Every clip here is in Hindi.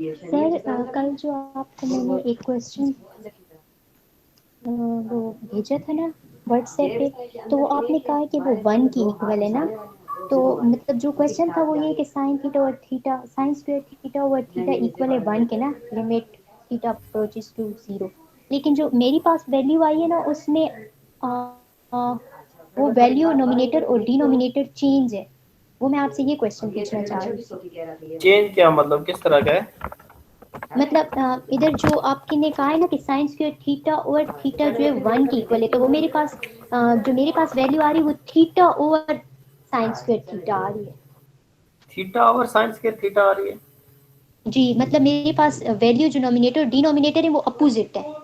सर कल जो आपको मैंने एक क्वेश्चन वो भेजा था ना व्हाट्सएप पे, तो वो आपने कहा कि वो 1 की इक्वल है ना। तो मतलब जो क्वेश्चन था वो ये कि साइन थीटा और theta sine square theta over theta equal है 1 के ना, लिमिट थीटा अप्रोचेस टू 0। लेकिन जो मेरे पास वैल्यू आई है ना उसमें वो वैल्यू नोमिनेटर और डिनोमिनेटर चेंज है। वो मैं आपसे ये क्वेश्चन पूछना चाह रही थी। चेंज क्या मतलब, किस तरह का है? मतलब इधर जो आपके ने कहा है ना कि साइन स्क्वायर थीटा और थीटा जो है 1 की इक्वल है, तो वो मेरे पास जो मेरे पास वैल्यू आ रही है वो theta over sine square theta आ रही है। Theta over sine square theta आ रही है? जी मतलब मेरे पास वैल्यू जो नोमिनेटर डिनोमिनेटर है वो अपोजिट है।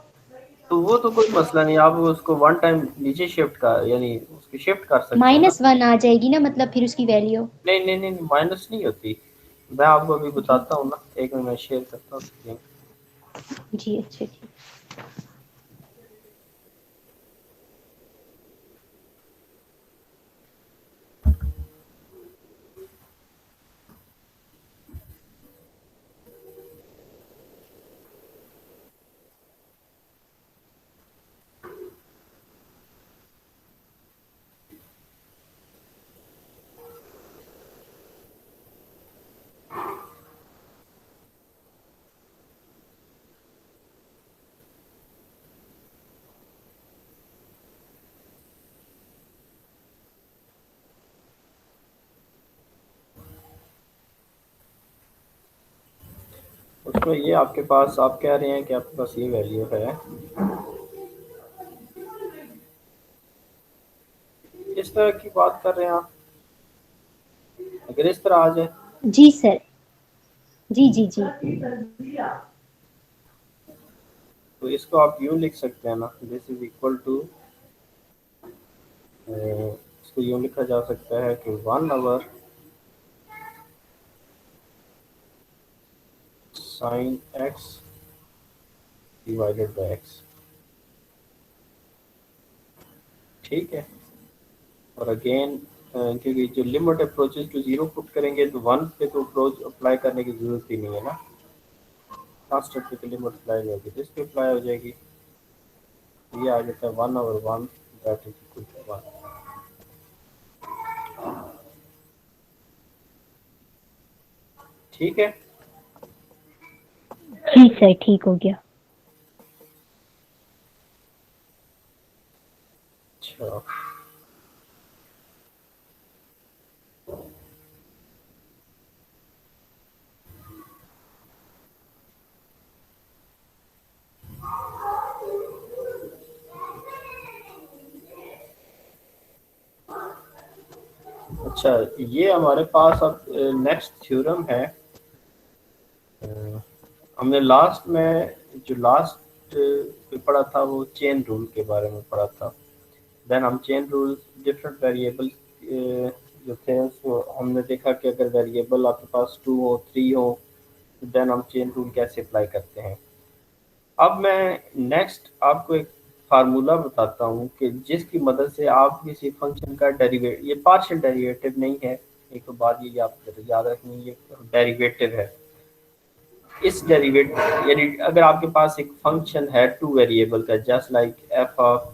तो वो तो कोई मसला नहीं, आप उसको वन टाइम नीचे शिफ्ट कर, यानी उसकी शिफ्ट कर सकते हैं ना। -1 आ जाएगी ना मतलब फिर उसकी वैल्यू। नहीं नहीं नहीं, माइनस नहीं होती। मैं आपको अभी जी बताता हूँ ना, एक मिनट मैं शेयर करता हूँ स्क्रीन। जी अच्छा ठीक। उसमें ये आपके पास, आप कह रहे हैं कि आपके पास ये वैल्यू है, इस तरह की बात कर रहे हैं आप। अगर इस तरह आ जाए जी सर। जी जी जी। तो इसको आप यूँ लिख सकते हैं ना, दिस इज इक्वल टू, इसको यूँ लिखा जा सकता है कि 1 over sine x divided by x. ठीक है। और अगेन क्योंकि जो limit approaches to zero put करेंगे तो 1 पे तो अप्रोच अप्लाई करने की जरूरत ही नहीं है ना। लास्ट स्टेप पे तो लिमिट अप्लाई नहीं होगी, तो इस पे अप्लाई हो जाएगी। ये आ जाता है 1/1 दैट इज इक्वल टू 1। ठीक है। जी सर ठीक हो गया। अच्छा, अच्छा ये हमारे पास अब नेक्स्ट थ्योरम है। अ, हमने लास्ट में जो लास्ट पे पढ़ा था वो चेन रूल के बारे में पढ़ा था। देन हम चेन रूल डिफरेंट वेरिएबल जो थे उसको हमने देखा कि अगर वेरिएबल आपके पास 2 हो 3 हो तो देन हम चेन रूल कैसे अप्लाई करते हैं। अब मैं नेक्स्ट आपको एक फार्मूला बताता हूँ कि जिसकी मदद से आप किसी फंक्शन का डेरिवेट, ये पार्शियल डेरिवेटिव नहीं है, एक तो बात ये आप याद रखनी, ये डेरिवेटिव है। इस डेरिवेटिव यानी अगर आपके पास एक फंक्शन है टू वेरिएबल का, just like f of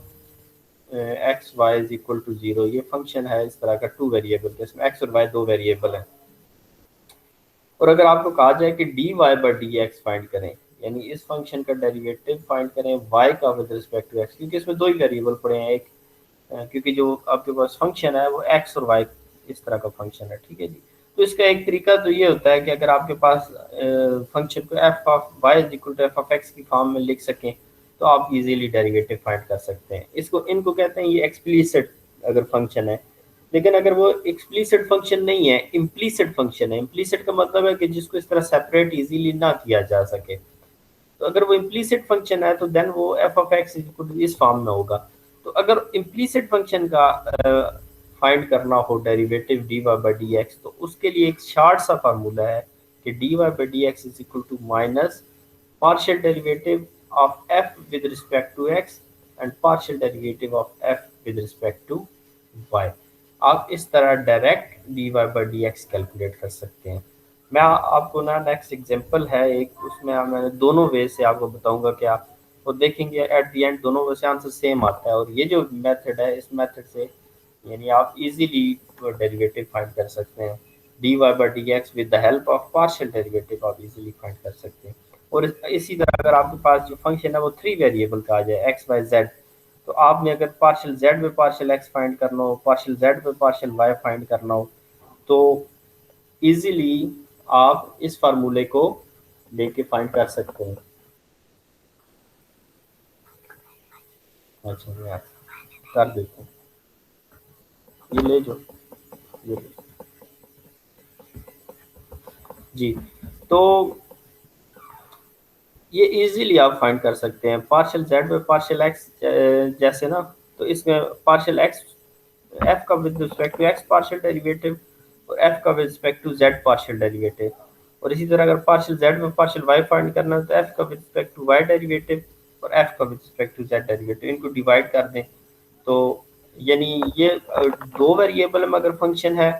x y is equal to zero, ये फंक्शन है इस तरह का टू वेरिएबल का, इसमें एक्स और वाई दो वेरिएबल है। और अगर आपको कहा जाए कि d y by d x find करें, यानी इस फंक्शन का डेरिवेटिव फाइंड करें वाई का विद रिस्पेक्ट टू एक्स, क्योंकि इसमें दो ही वेरिएबल पड़े हैं, एक क्योंकि जो आपके पास फंक्शन है वो एक्स और वाई इस तरह का फंक्शन है। ठीक है जी। तो इसका एक तरीका तो ये होता है कि अगर आपके पास फंक्शन को f of y is equal to f of x की फॉर्म में लिख सकें तो आप इजीली डेरिवेटिव फाइंड कर सकते हैं। इसको इनको कहते हैं ये एक्सप्लिसिट अगर फंक्शन है। लेकिन अगर वो एक्सप्लिसिट फंक्शन नहीं है, इम्प्लीसिट फंक्शन है, इम्प्लीसिट का मतलब है कि जिसको इस तरह सेपरेट इजीली ना किया जा सके, तो अगर वो इम्प्लीसिट फंक्शन है तो देन वो एफ ऑफ एक्स इस फॉर्म में होगा। तो अगर इम्प्लीसिट फंक्शन का फाइंड करना हो derivative d y by d x, तो उसके लिए एक शॉर्ट सा फार्मूला है कि d y by d x is equal to minus partial derivative of f with respect to x and partial derivative of f with respect to y। आप इस तरह direct dy by dx calculate कर सकते हैं। मैं आपको ना नेक्स्ट एग्जांपल है एक, उसमें मैं दोनों वे से आपको बताऊंगा कि आप वो देखेंगे एट द एंड दोनों वे से आंसर सेम आता है। और ये जो मेथड है, इस मेथड से यानी आप इजीली डेरिवेटिव फाइंड कर सकते हैं। D y by d x with the help of partial derivative आप इजीली फाइंड कर सकते हैं। और इसी तरह अगर आपके पास जो फंक्शन है वो थ्री वेरिएबल का आ जाए एक्स वाई जेड, तो आपने अगर पार्शियल जेड में पार्शियल एक्स फाइंड करना हो, पार्शियल जेड में पार्शियल वाई फाइंड करना हो, तो इजीली आप इस फार्मूले को लेके फाइंड कर सकते हैं। अच्छा यार, कर देते हैं, ये ले जो, ये ले। जी, तो ये इजीली आप फाइंड कर सकते हैं पार्शियल जेड में पार्शियल एक्स जैसे ना, तो इसमें पार्शियल एक्स एफ का with respect to x partial derivative और एफ का with respect to z partial derivative. और इसी तरह अगर पार्शियल जेड में पार्शियल वाई फाइंड करना है तो एफ का with respect to y derivative और एफ का with respect to z derivative, इनको डिवाइड कर दें। तो यानी ये दो वेरिएबल में अगर फंक्शन है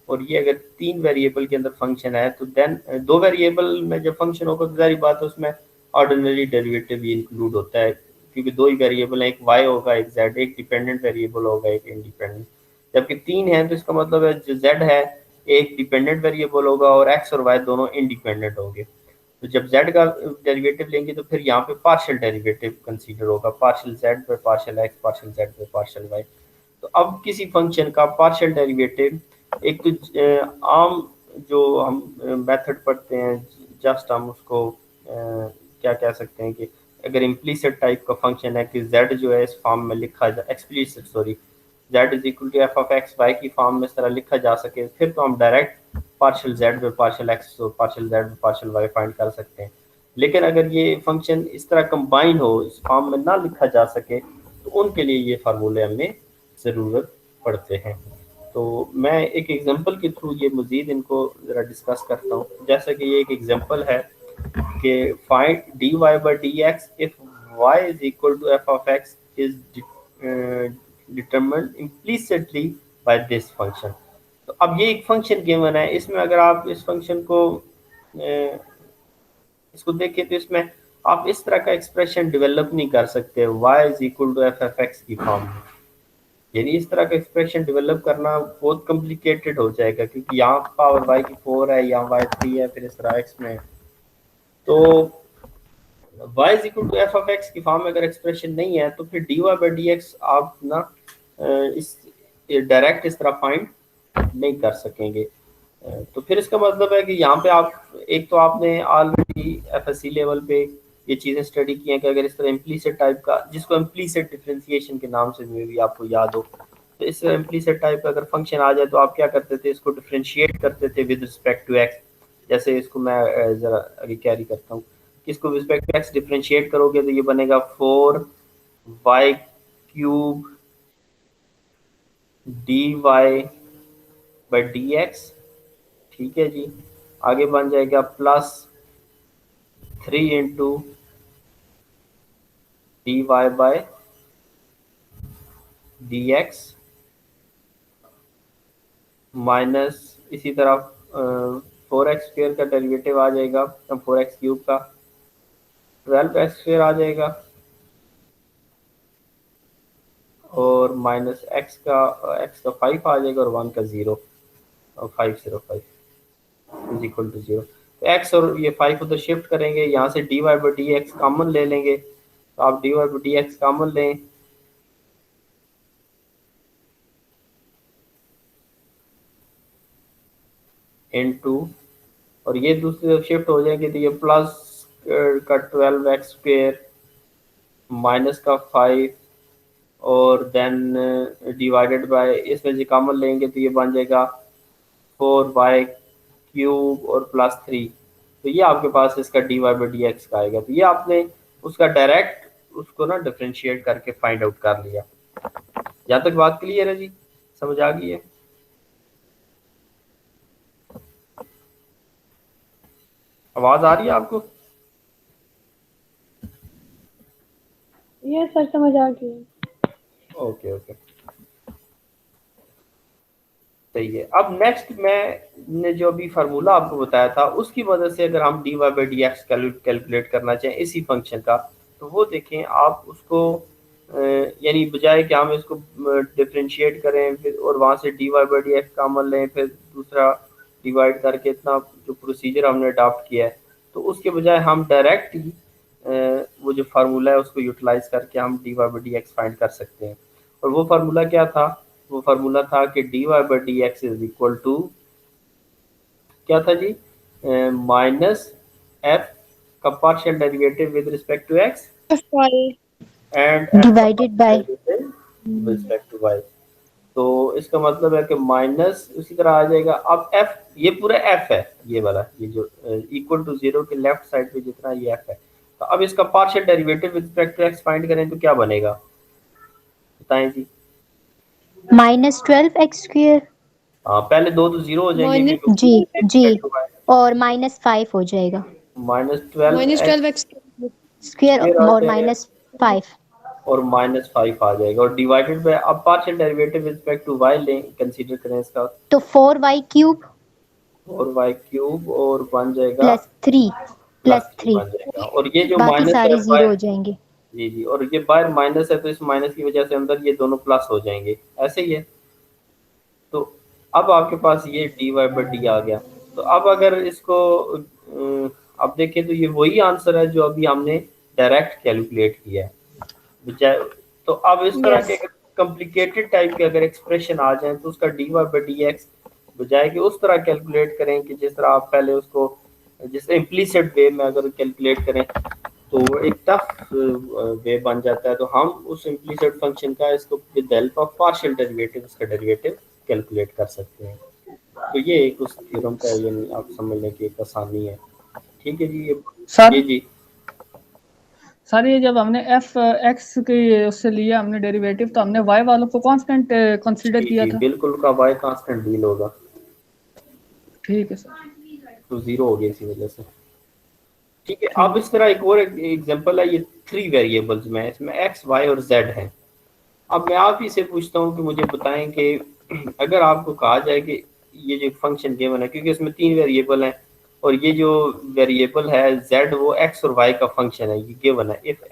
और ये अगर तीन वेरिएबल के अंदर फंक्शन है, तो देन दो वेरिएबल में जब फंक्शन होगा तो जाहिर बात है उसमें ऑर्डिनरी डेरिवेटिव भी इंक्लूड होता है, क्योंकि दो ही वेरिएबल है, एक वाई होगा एक जेड, एक डिपेंडेंट वेरिएबल होगा एक इंडिपेंडेंट। जबकि तीन है तो इसका मतलब है जो जेड है एक डिपेंडेंट वेरिएबल होगा और एक्स और वाई दोनों इंडिपेंडेंट होंगे। तो जब z का डेरिवेटिव लेंगे तो फिर यहाँ पे पार्शियल डेरिवेटिव कंसीडर होगा, पार्शियल z पे पार्शियल x पार्शियल z पे पार्शियल y। तो अब किसी फंक्शन का पार्शियल डेरिवेटिव, एक तो आम जो हम मेथड पढ़ते हैं, जस्ट हम उसको क्या कह सकते हैं कि अगर इम्प्लीसिट टाइप का फंक्शन है कि z जो है इस फॉर्म में लिखा जा, explicit sorry, z is equal to f of x y की फॉर्म में इस तरह लिखा जा सके, फिर तो हम डायरेक्ट पार्शियल जेड पे पार्शियल एक्स और पार्शियल जेड पे पार्शियल वाई फाइंड कर सकते हैं। लेकिन अगर ये फंक्शन इस तरह कंबाइन हो, इस फॉर्म में ना लिखा जा सके, तो उनके लिए ये फार्मूले हमें ज़रूरत पड़ते हैं। तो मैं एक एग्जांपल के थ्रू ये मज़ीद इनको ज़रा डिस्कस करता हूँ। जैसा कि ये एक एग्जांपल है कि find d y by d x if y is equal to f of x is determined implicitly by this function. तो अब ये एक फंक्शन गिवन है, इसमें अगर आप इस फंक्शन को इसको देखें तो इसमें आप इस तरह का एक्सप्रेशन डेवलप नहीं कर सकते y is equal to f f x की फॉर्म में। यानी इस तरह का एक्सप्रेशन डेवलप करना बहुत कॉम्प्लिकेटेड हो जाएगा, क्योंकि यहाँ पावर y की 4 है, यहाँ y 3 है, फिर इस तरह x में। तो y is equal to f of x की फॉर्म में अगर एक्सप्रेशन नहीं है तो फिर d y by d x आप ना इस डायरेक्ट इस तरह फाइंड नहीं कर सकेंगे। तो फिर इसका मतलब है कि यहाँ पे आप, एक तो आपने ऑलरेडी एफएससी लेवल पे ये चीज़ें स्टडी की हैं कि अगर इस तरह इम्प्लीसिट टाइप का, जिसको इम्प्लीसिट डिफरेंशिएशन के नाम से भी आपको याद हो, तो इस तरह इम्प्लीसिट टाइप का अगर फंक्शन आ जाए तो आप क्या करते थे, इसको डिफरेंशिएट करते थे विद रिस्पेक्ट टू एक्स। जैसे इसको मैं ज़रा आगे कैरी करता हूँ कि इसको with respect to x differentiate करोगे तो ये बनेगा 4y cube d y by d x. ठीक है जी, आगे बन जाएगा plus 3 into d y by d x minus इसी तरह 4x² का डेरिवेटिव आ जाएगा, 4x³ का 12x² आ जाएगा और माइनस x का 5 आ जाएगा और 1 का 0 और 505 इज इक्वल टू 0। तो x और ये 5 उधर शिफ्ट करेंगे, यहाँ से d y by d x common ले लेंगे, तो आप d y by d x common लें, इनटू, और ये दूसरी तरफ शिफ्ट हो जाएंगे तो ये प्लस का 12x² माइनस का 5 और देन डिवाइडेड बाय, इसमें से कॉमन लेंगे तो ये बन जाएगा 4y³ और प्लस 3। तो ये आपके पास इसका d y by d x का आएगा। तो ये आपने उसका डायरेक्ट उसको ना डिफ्रेंशिएट करके फाइंड आउट कर लिया। यहाँ तक बात क्लियर है जी, समझ आ गई है? आवाज आ रही है आपको? यस सर, समझ आ गई। Okay okay. सही है। अब नेक्स्ट मैंने जो अभी फार्मूला आपको बताया था उसकी मदद से अगर हम d y by d x calculate करना चाहें इसी फंक्शन का, तो वो देखें आप उसको यानी बजाय कि हम इसको डिफरेंशिएट करें फिर और वहाँ से d y by d x common लें फिर दूसरा डिवाइड करके इतना जो प्रोसीजर हमने अडॉप्ट किया है, तो उसके बजाय हम डायरेक्ट ही वो जो फार्मूला है उसको यूटिलाइज करके हम d y by d x find कर सकते हैं। और वो फार्मूला क्या था? वो फार्मूला था कि d y by d x is equal to क्या था जी? माइनस एफ का partial derivative with respect to x F1 and f का divided partial by. Derivative with respect to Y. तो इसका मतलब है कि माइनस उसी तरह आ जाएगा। अब एफ ये पूरा एफ है, ये वाला ये जो इक्वल टू जीरो के लेफ्ट साइड पे जितना ये एफ है, तो अब इसका partial derivative with respect to x find करें तो क्या बनेगा बताएं जी? -12x²। हाँ पहले दो तो जीरो हो जाएंगे minus क्योंकि जी जी, -12 और -5 हो जाएगा minus x 12x square, square आ और जाएगा -5। और -5 आ जाएगा और डिवाइडेड बाय अब partial derivative with respect to y लें, कंसीडर करें इसका, तो 4y³ और वाई क्यूब और बन जाएगा +3 +3 +3। बन जाएगा। और ये जो बाकी माइनस है सारे जीरो बाहर, हो जाएंगे। जी जी, और ये बाहर माइनस है तो इस माइनस की वजह से अंदर ये दोनों प्लस हो जाएंगे, ऐसे ही है। तो अब आपके पास ये डी वाई बाई डी आ गया। तो अब अगर इसको अब देखें तो ये वही आंसर है जो अभी हमने डायरेक्ट कैलकुलेट किया है बजाय। तो अब इस तरह के yes कॉम्प्लिकेटेड टाइप के अगर एक्सप्रेशन आ जाए तो उसका d y by d x बजाय कि उस तरह कैलकुलेट करें कि जिस तरह आप पहले उसको जिस इम्प्लीसिट वे में अगर कैलकुलेट करें तो वो एक टफ वे बन जाता है। तो हम उस इम्प्लीसिट फंक्शन का इसको with the help of partial derivative इसका डेरिवेटिव कैलकुलेट कर सकते हैं। तो ये एक उस थ्योरम का यानी आप समझने की एक आसानी है। ठीक है जी, ये सर जी सर ये जब हमने एफ एक्स के उससे लिया हमने डेरिवेटिव, तो हमने वाई वालों को कांस्टेंट कंसीडर जी किया जी था। बिल्कुल, का वाई कांस्टेंट डील होगा ठीक है सर। तो जीरो हो गया इसी वजह से। ठीक है, अब इस तरह एक और एग्जांपल है, ये 3 वेरिएबल्स में है, इसमें एक्स वाई और जेड है। अब मैं आप ही से पूछता हूँ कि मुझे बताएं कि अगर आपको कहा जाए कि ये जो फंक्शन गिवन है, क्योंकि इसमें 3 वेरिएबल हैं और ये जो वेरिएबल है z वो x और y का फंक्शन है, ये गिवन है if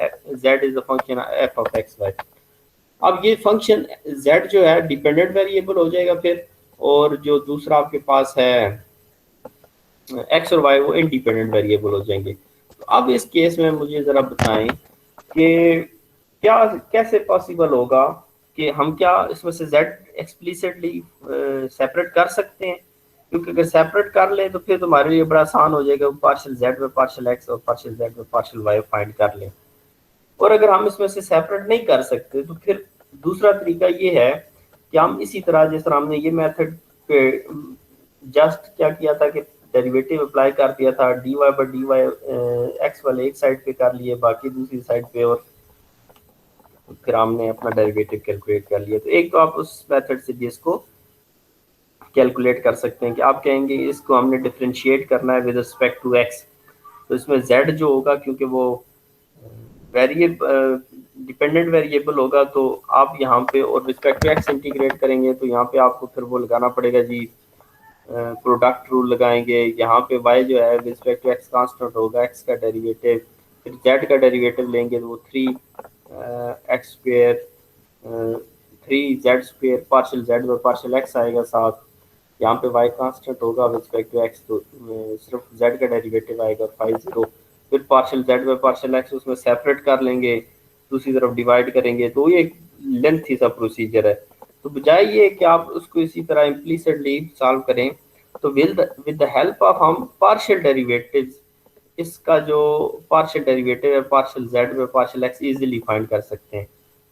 z is a function f of x y। अब ये फंक्शन z जो है डिपेंडेंट वेरिएबल हो जाएगा फिर, और जो दूसरा आपके पास है x और y वो इंडिपेंडेंट वेरिएबल हो जाएंगे। तो अब इस केस में मुझे ज़रा बताएं कि क्या कैसे पॉसिबल होगा कि हम क्या इसमें से z एक्सप्लिसिटली सेपरेट कर सकते हैं? क्योंकि अगर सेपरेट कर लें तो फिर तुम्हारे लिए बड़ा आसान हो जाएगा, पार्शियल z में पार्शियल x और पार्शियल z में पार्शियल y फाइंड कर लें। और अगर हम इसमें से सेपरेट नहीं कर सकते तो फिर दूसरा तरीका ये है कि हम इसी तरह जिस तरह हमने ये मेथड पे जस्ट क्या किया था कि डेरिवेटिव अप्लाई कर दिया था, d y by d y x वाले एक साइड पे कर लिए, बाकी दूसरी साइड पे, और फिर हमने अपना डेरिवेटिव कैलकुलेट कर लिया। तो एक तो आप उस मेथड से भी इसको कैलकुलेट कर सकते हैं कि आप कहेंगे इसको हमने डिफरेंशिएट करना है विद रिस्पेक्ट टू एक्स, तो इसमें z जो होगा क्योंकि वो वेरिएबल डिपेंडेंट वेरिएबल होगा, तो आप यहाँ पे और रिस्पेक्ट टू एक्स इंटीग्रेट करेंगे तो यहाँ पे आपको फिर वो लगाना पड़ेगा जी, प्रोडक्ट रूल लगाएंगे। यहाँ पे y जो है रिस्पेक्ट टू एक्स कांस्टेंट होगा, x का डेरिवेटिव, फिर z का डेरिवेटिव लेंगे तो वो 3x square 3z square partial z और पार्शियल x आएगा साथ। यहाँ पे y कांस्टेंट होगा रिस्पेक्ट टू x, तो सिर्फ z का डेरिवेटिव आएगा 5 फिर partial z by partial x उसमें सेपरेट कर लेंगे, दूसरी तरफ डिवाइड करेंगे, तो ये एक लेंथी सा प्रोसीजर है। तो बजाय ये कि आप उसको इसी तरह इम्प्लीसिटली सॉल्व करें, तो विद द हेल्प ऑफ हम पार्शियल डेरिवेटिव्स इसका जो पार्शियल डेरिवेटिव है partial z by partial x easily find कर सकते हैं।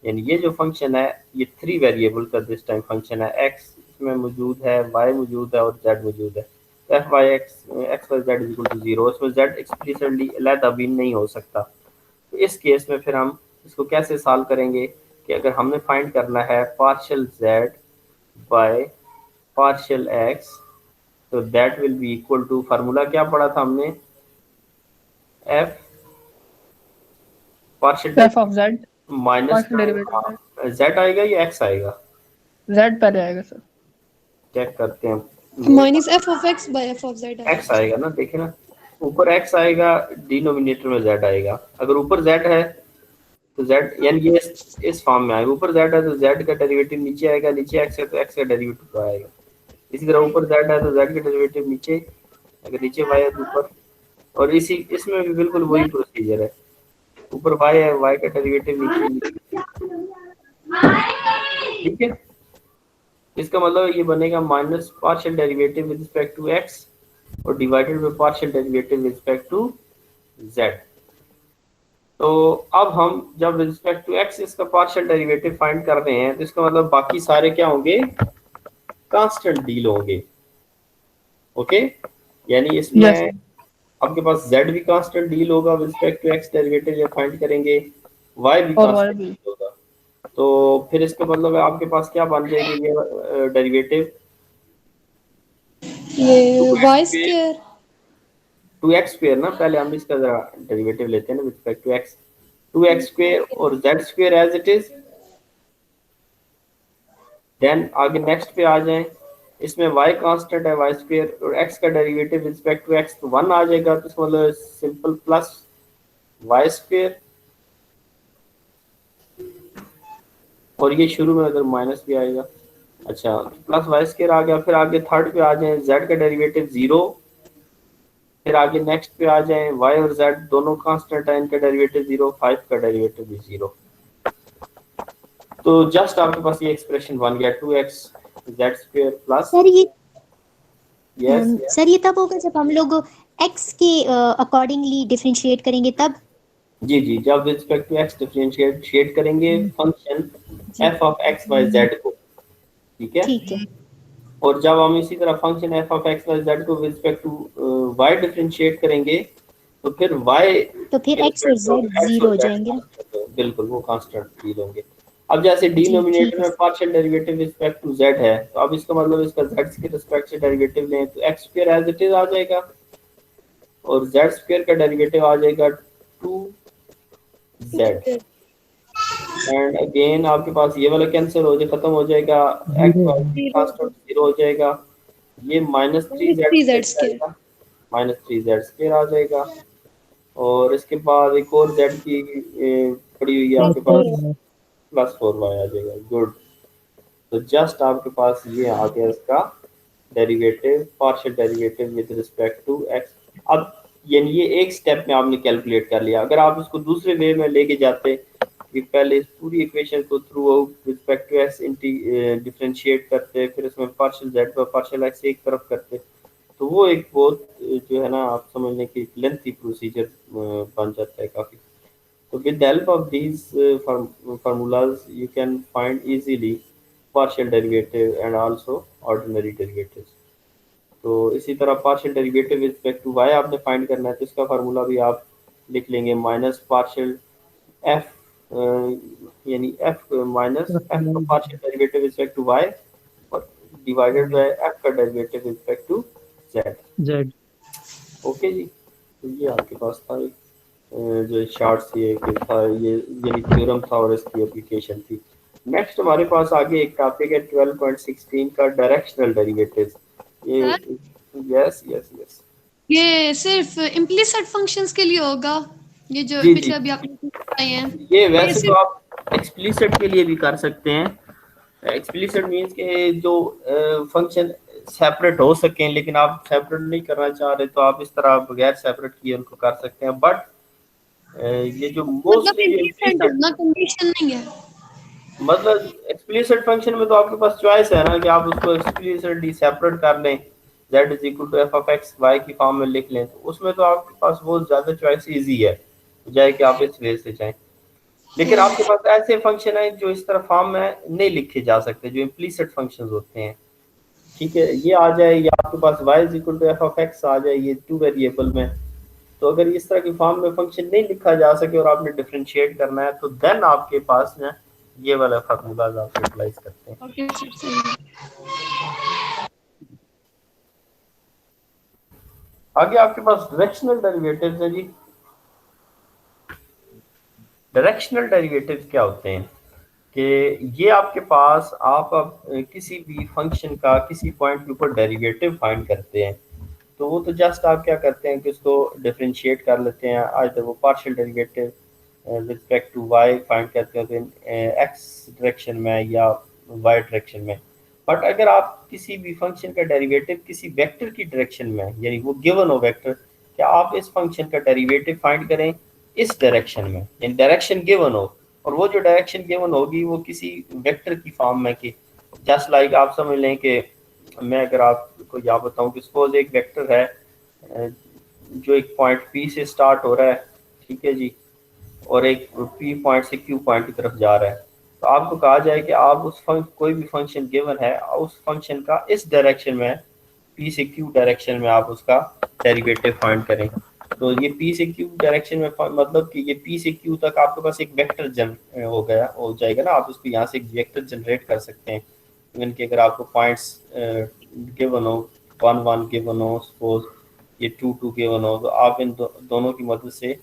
यानी ये जो फंक्शन है ये 3 वेरिएबल का दिस टाइम फंक्शन है, x इसमें मौजूद है, y मौजूद है और z मौजूद है। F y x x y z equal to zero, उसमें जेड एक्सप्लिसिटली अलग भी नहीं हो सकता। तो इस केस में फिर हम इसको कैसे सॉल्व करेंगे कि अगर हमने फाइंड करना है partial z by partial x, तो that will be equal to, formula क्या पढ़ा था हमने, f partial f of z minus partial derivative z आएगा या एक्स आएगा? जेड पहले आएगा सर। चेक करते हैं। Minus f of x by f of z x आएगा ना, देखे ना, ऊपर एक्स आएगा, डिनोमिनेटर में जेड आएगा। अगर ऊपर जेड है तो जेड, यानी ये इस फॉर्म में आएगा। ऊपर जेड है तो जेड का डेरिवेटिव नीचे आएगा, नीचे एक्स है तो एक्स का डेरिवेटिव आएगा। इसी तरह ऊपर जेड है तो जेड का डेरिवेटिव नीचे, अगर नीचे वाई है तो ऊपर। और इसी इसमें भी बिल्कुल वही प्रोसीजर है, ऊपर वाई है, वाई का डेरिवेटिव नीचे नीचे। ठीक है, इसका मतलब ये बनेगा minus partial derivative with respect to x और divided by partial derivative with respect to z. तो अब हम जब विद रिस्पेक्ट टू एक्स इसका पार्शियल डेरिवेटिव फाइंड कर रहे हैं तो इसका मतलब बाकी सारे क्या होंगे, कांस्टेंट डील होंगे। ओके, यानी इसमें यस आपके पास z भी कांस्टेंट डील होगा with respect to x derivative जब फाइंड करेंगे, y भी और कांस्टेंट डील होगा। तो फिर इसका मतलब है आपके पास क्या बन जाएगी ये डेरिवेटिव, ये Y 2x square 2x square ना, पहले हम इसका जरा डेरिवेटिव लेते हैं ना with respect to x, 2x square और z square as it is. Then आगे नेक्स्ट पे आ जाएं, इसमें y कांस्टेंट है, y स्क्वायर और x का derivative with respect to x तो 1 आ जाएगा, तो इसका मतलब सिंपल प्लस y स्क्वायर, और ये शुरू में अगर माइनस भी आएगा, अच्छा प्लस वाई स्क्वायर आ गया। फिर आगे थर्ड पे आ जाए, z का डेरिवेटिव 0। फिर आगे नेक्स्ट पे आ जाए, y और z दोनों कांस्टेंट है, इनका डेरिवेटिव 0, 5 का डेरिवेटिव भी 0। तो जस्ट आपके पास ये एक्सप्रेशन बन गया 2x z square plus, sir ये यस सर ये तब होगा जब हम लोग x के अकॉर्डिंगली डिफरेंशिएट करेंगे तब। जी जी, जब with respect to x differentiate करेंगे function f of x y z को। ठीक है, ठीक है, और जब हम इसी तरह function f of x y z को with respect to y differentiate करेंगे तो फिर y तो फिर x और z x जीरो और हो z जाएंगे। बिल्कुल वो कांस्टेंट डील होंगे। अब जैसे जी ठीक डिनोमिनेटर है। में partial derivative with respect to z है, तो अब इसका मतलब इसका z के रिस्पेक्ट से डेरिवेटिव लें तो x square as it is आ जाएगा और z स्क्वायर का डेरिवेटिव आ जाएगा 2z। एंड अगेन आपके पास ये वाला कैंसिल हो जाए, खत्म हो जाएगा, x कांस्टेंट 0 हो जाएगा, ये minus 3z three Z square square आएगा, माइनस 3z स्क्वायर आ जाएगा। और इसके बाद एक और z की पड़ी हुई है प्लस आपके पास, 4 प्लस 4y आ जाएगा। गुड, तो जस्ट आपके पास ये आ गया इसका derivative, partial derivative with respect to x। अब यानी ये एक स्टेप में आपने कैलकुलेट कर लिया। अगर आप इसको दूसरे वे में लेके जाते कि पहले इस पूरी इक्वेशन को throughout respect to x differentiate करते, फिर इसमें पार्शियल z पर पार्शियल x एक तरफ करते, तो वो एक बहुत जो है ना आप समझने की लेंथी प्रोसीजर बन जाता है काफ़ी। So with the help of these formulas, you can find easily partial derivative and also ordinary derivatives. तो इसी तरह partial derivative with respect to y आपने फाइंड करना है, तो इसका फार्मूला भी आप लिख लेंगे माइनस पार्शियल f, यानी f माइनस f का partial derivative with respect to y और डिवाइडेड बाय f का derivative with respect to z। Z. Okay जी, तो ये आपके पास था एक जो शार्ट सी एक था, ये यानी थ्योरम था और इसकी एप्लीकेशन थी। नेक्स्ट हमारे पास आगे एक टॉपिक है 12.16 का डायरेक्शनल डेरिवेटिव्स। ये यस यस यस ये सिर्फ इम्प्लिसिट फंक्शंस के लिए होगा, ये जो जी पिछले जी, अभी आपने बताए हैं ये ये वैसे तो सिर्फ आप एक्सप्लिसिट के लिए भी कर सकते हैं। एक्सप्लिसिट मींस के जो फंक्शन सेपरेट हो सकें, लेकिन आप सेपरेट नहीं करना चाह रहे तो आप इस तरह बगैर सेपरेट किए उनको कर सकते हैं। बट ये जो मतलब मोस्टली जो इम्प्लिसिट इम्प्लिसिट, होना कंडीशन नहीं है। मतलब एक्सप्लिसिट फंक्शन में तो आपके पास चॉइस है ना कि आप उसको एक्सप्लिसिटली सेपरेट कर लें, z is equal to f of x y की फॉर्म में लिख लें, तो उसमें तो आपके पास बहुत ज़्यादा चॉइस इजी है, बजाय कि आप इस वे से जाएं। लेकिन आपके पास ऐसे फंक्शन है जो इस तरह फॉर्म में नहीं लिखे जा सकते, जो इम्प्लिसिट फंक्शंस होते हैं। ठीक है, ये आ जाए या आपके पास y is equal to f of x आ जाए, ये 2 वेरिएबल में। तो अगर इस तरह की फॉर्म में फंक्शन नहीं लिखा जा सके और आपने डिफरेंशिएट करना है तो देन आपके पास ना ये वाला फार्मूलाज आप यूटिलाइज करते हैं। ओके सर सही है। आगे आपके पास डायरेक्शनल डेरिवेटिव्स है जी। डायरेक्शनल डेरिवेटिव्स क्या होते हैं? कि ये आपके पास आप अब किसी भी फंक्शन का किसी पॉइंट के ऊपर डेरिवेटिव फाइंड करते हैं, तो वो तो जस्ट आप क्या करते हैं कि उसको डिफरेंशिएट कर लेते हैं, आज वो partial derivative with respect to y find करते हैं तो एक्स डायरेक्शन में या वाई डायरेक्शन में। बट अगर आप किसी भी फंक्शन का डेरिवेटिव किसी वेक्टर की डायरेक्शन में, यानी वो गिवन हो वेक्टर, क्या आप इस फंक्शन का डेरिवेटिव फाइंड करें इस डायरेक्शन में, यानी डायरेक्शन गिवन हो, और वो जो डायरेक्शन गिवन होगी वो किसी वेक्टर की फॉर्म में, कि जस्ट लाइक आप समझ लें कि मैं अगर आपको यहाँ बताऊं कि सपोज एक वेक्टर है जो एक पॉइंट पी से स्टार्ट हो रहा है, ठीक है जी, और एक पी पॉइंट से क्यू पॉइंट की तरफ जा रहा है, तो आपको कहा जाए कि आप उस कोई भी फंक्शन गिवन है उस फंक्शन का इस डायरेक्शन में पी से क्यू डायरेक्शन में आप उसका डेरिवेटिव फाइंड करें। तो ये पी से क्यू डायरेक्शन में मतलब कि ये पी से क्यू तक आपके पास एक वेक्टर जन हो जाएगा ना, आप उसको यहाँ से एक वेक्टर जनरेट कर सकते हैं। इवन कि अगर आपको पॉइंट्स गिवन हो, 1 1 गिवन हो, सपोज ये 2 2 गिवन हो, तो आप इन दोनों की मदद से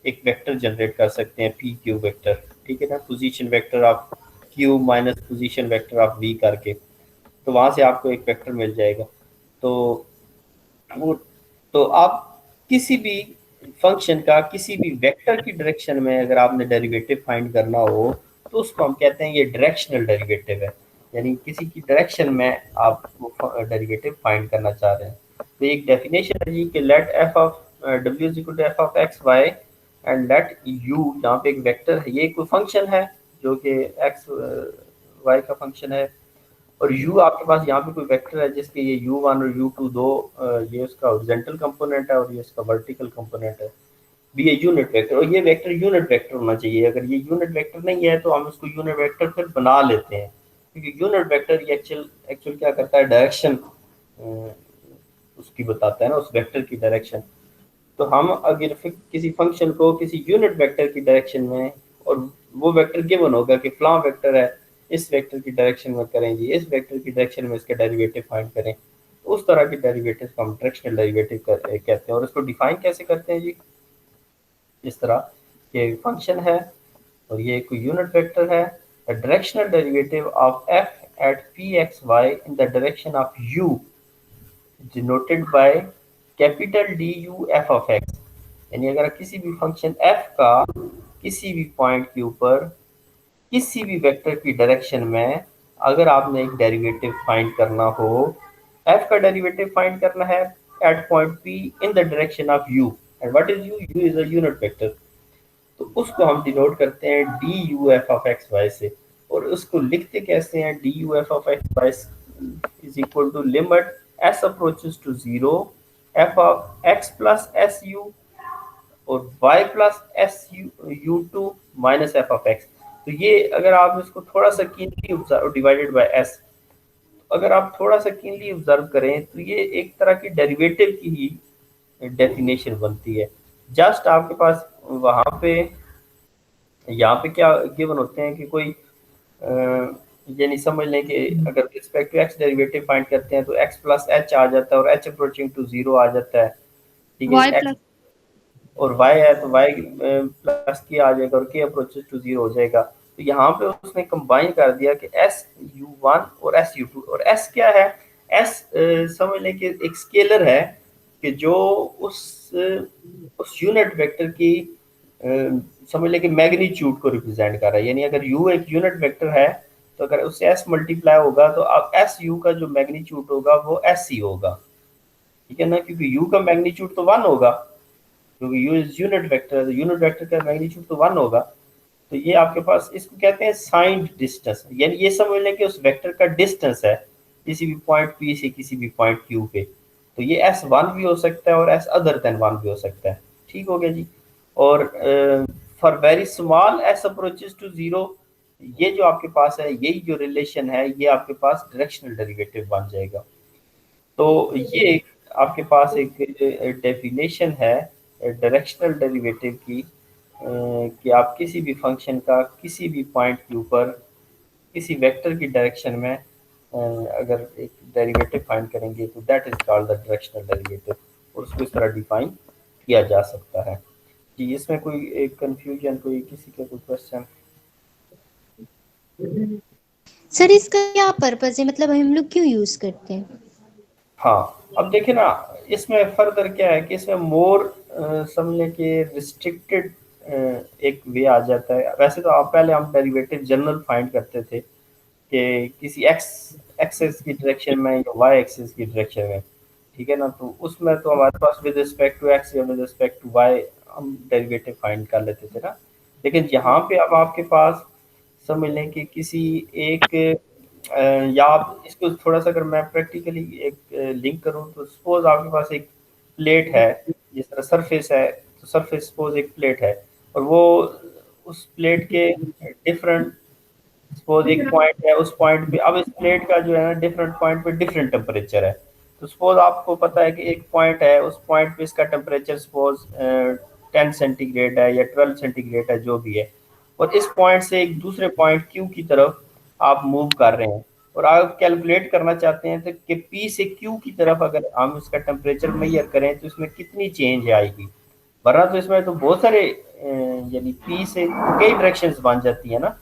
एक वेक्टर जनरेट कर सकते हैं पी क्यू वेक्टर, ठीक है ना। पोजीशन वेक्टर आप क्यू माइनस पोजीशन वेक्टर आप वी करके, तो वहां से आपको एक वेक्टर मिल जाएगा। तो वो तो आप किसी भी फंक्शन का किसी भी वेक्टर की डायरेक्शन में अगर आपने डेरिवेटिव फाइंड करना हो तो उसको हम कहते हैं ये डायरेक्शनल डेरिवेटिव है, यानी किसी की डायरेक्शन में आप वो डेरिवेटिव फाइंड करना चाह रहे हैं। तो एक डेफिनेशन है जी कि लेट एफ ऑफ डब्ल्यू is equal to f of x y and let u, यहाँ पे एक वेक्टर है, ये कोई फंक्शन है जो कि एक्स वाई का फंक्शन है, और u आपके पास यहाँ पे कोई वेक्टर है जिसके ये u1 और u2 दो ये उसका हॉरिजॉन्टल कंपोनेंट है और ये इसका वर्टिकल कंपोनेंट है, भी ये यूनिट वेक्टर, और ये वेक्टर यूनिट वेक्टर होना चाहिए। अगर ये यूनिट वेक्टर नहीं है तो हम इसको यूनिट वेक्टर फिर बना लेते हैं, क्योंकि यूनिट वेक्टर ये एक्चुअल क्या करता है, डायरेक्शन उसकी बताता है ना, उस वेक्टर की डायरेक्शन। तो हम अगर किसी फंक्शन को किसी यूनिट वेक्टर की डायरेक्शन में, और वो वेक्टर गिवन होगा कि फ्लॉ वेक्टर है, इस वेक्टर की डायरेक्शन में करें जी, इस वेक्टर की डायरेक्शन में इसका डेरिवेटिव फाइंड करें, तो उस तरह के डेरिवेटिव को हम डायरेक्शनल डेरिवेटिव कहते हैं। और इसको डिफाइन कैसे करते हैं जी, इस तरह के फंक्शन है और ये कोई यूनिट वेक्टर है, the directional derivative of f at p x y in the direction of u denoted by capital d u f of x, यानी अगर किसी भी फंक्शन f का किसी भी पॉइंट के ऊपर किसी भी वेक्टर की डायरेक्शन में अगर आपने एक डेरिवेटिव फाइंड करना हो, f का डेरिवेटिव फाइंड करना है at point p in the direction of u, and what is u, u is a unit vector, तो उसको हम डिनोट करते हैं d u f of x y से। और उसको लिखते कैसे हैं, d u f of x y is equal to limit s approaches to zero f of x plus s u और y plus s u two minus f of x. तो ये अगर आप इसको थोड़ा सा keenly observe divided by s, अगर आप थोड़ा सा कीनली ऑब्जर्व करें तो ये एक तरह की डेरिवेटिव की ही डेफिनेशन बनती है। जस्ट आपके पास वहां पे यहाँ पे क्या गिवन होते हैं कि कोई ये नहीं समझ लें कि अगर respect to x derivative find करते हैं तो x प्लस एच आ जाता है और h अप्रोचिंग टू जीरो आ जाता है, ठीक है, y x प्लस और y है तो y प्लस के आ जाएगा और k अप्रोचेस टू जीरो हो जाएगा। तो यहाँ पे उसने कंबाइन कर दिया कि एस यू वन और एस यू टू, और s क्या है, s समझ लें कि एक स्केलर है कि जो उस यूनिट वेक्टर की समझ लें कि मैग्नीट्यूड को रिप्रेजेंट कर रहा है, यानी अगर u एक यूनिट वेक्टर है तो अगर उससे s मल्टीप्लाई होगा तो अब एस यू का जो मैग्नीट्यूड होगा वो एस सी होगा, ठीक है ना, क्योंकि u का मैग्नीट्यूड तो 1 होगा, क्योंकि u is unit vector, unit vector का मैग्नीट्यूड तो 1 होगा। तो ये आपके पास इसको कहते हैं साइंड डिस्टेंस, यानी ये समझ लें कि उस वेक्टर का डिस्टेंस है किसी भी पॉइंट p से किसी भी पॉइंट q पे। तो ये s1 भी हो सकता है और s अदर देन 1 भी हो सकता है, ठीक हो गया जी। और for very small s approaches to zero, ये जो आपके पास है यही जो रिलेशन है ये आपके पास डायरेक्शनल डेरिवेटिव बन जाएगा। तो ये आपके पास एक डेफिनेशन है डायरेक्शनल डेरिवेटिव की, कि आप किसी भी फंक्शन का किसी भी पॉइंट के ऊपर किसी वेक्टर की डायरेक्शन में अगर एक डेरिवेटिव फाइंड करेंगे तो that is called the directional derivative, और उसको इस तरह डिफाइन किया जा सकता है जी। इसमें कोई एक कंफ्यूजन, कोई किसी का कोई क्वेश्चन? सर इसका क्या पर्पस है, मतलब हम लोग क्यों यूज करते हैं? हाँ, अब देखिए ना, इसमें फर्दर क्या है कि इसमें मोर समझने के रिस्ट्रिक्टेड एक वे आ जाता है। वैसे तो आप पहले हम डेरिवेटिव जनरल फाइंड करते थे कि किसी एक्स एक्सेस की डायरेक्शन में या वाई एक्सेस की डायरेक्शन में, ठीक है ना, तो उसमें तो हमारे पास विद रिस्पेक्ट टू एक्स या विद रिस्पेक्ट टू वाई हम डेरिवेटिव फाइंड कर लेते थे ना। लेकिन यहाँ पे अब आपके पास समझ लें कि किसी एक या आप इसको थोड़ा सा अगर मैं प्रैक्टिकली एक लिंक करूँ तो सपोज आपके पास एक प्लेट है, जिस तरह सरफेस है, तो सरफेस सपोज एक प्लेट है और वो उस प्लेट के डिफरेंट सपोज एक पॉइंट है, उस पॉइंट पे अब इस प्लेट का जो है ना डिफरेंट पॉइंट पे डिफरेंट टेम्परेचर है। तो सपोज आपको पता है कि एक पॉइंट है, उस पॉइंट पे इसका टेम्परेचर सपोज 10 सेंटीग्रेड है या 12 सेंटीग्रेड है, जो भी है, और इस पॉइंट से एक दूसरे पॉइंट क्यू की तरफ आप मूव कर रहे हैं और आप कैलकुलेट करना चाहते हैं तो कि पी से क्यू की तरफ अगर हम इसका टेम्परेचर मेजर करें तो इसमें कितनी चेंज आएगी। वरना तो इसमें तो बहुत सारे यानी पी से कई डायरेक्शंस बन जाती है ना,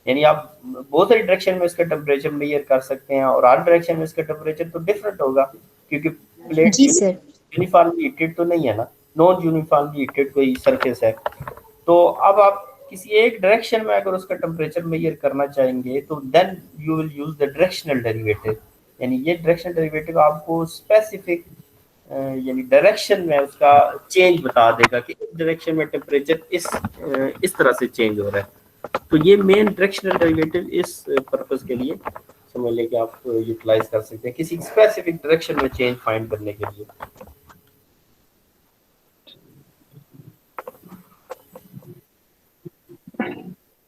यानी आप बहुत सारी डायरेक्शन में इसका टेम्परेचर मेजर कर सकते हैं और हर डायरेक्शन में इसका टेम्परेचर तो डिफरेंट होगा, क्योंकि प्लेट जी सर। यूनिफॉर्मली हीटेड तो नहीं है ना, नॉन यूनिफॉर्मली हीटेड कोई सरफेस है। तो अब आप किसी एक डायरेक्शन में अगर उसका टेम्परेचर मेजर करना चाहेंगे तो then you will use the directional derivative, यानी ये डायरेक्शनल डेरिवेटिव आपको स्पेसिफिक यानी डायरेक्शन में उसका चेंज बता देगा कि इस डायरेक्शन में टेम्परेचर इस तरह से चेंज हो रहा है। तो ये मेन डायरेक्शनल डेरिवेटिव इस पर्पस के लिए समझ लें कि आप यूटिलाइज कर सकते हैं किसी स्पेसिफिक डायरेक्शन में चेंज फाइंड करने के लिए।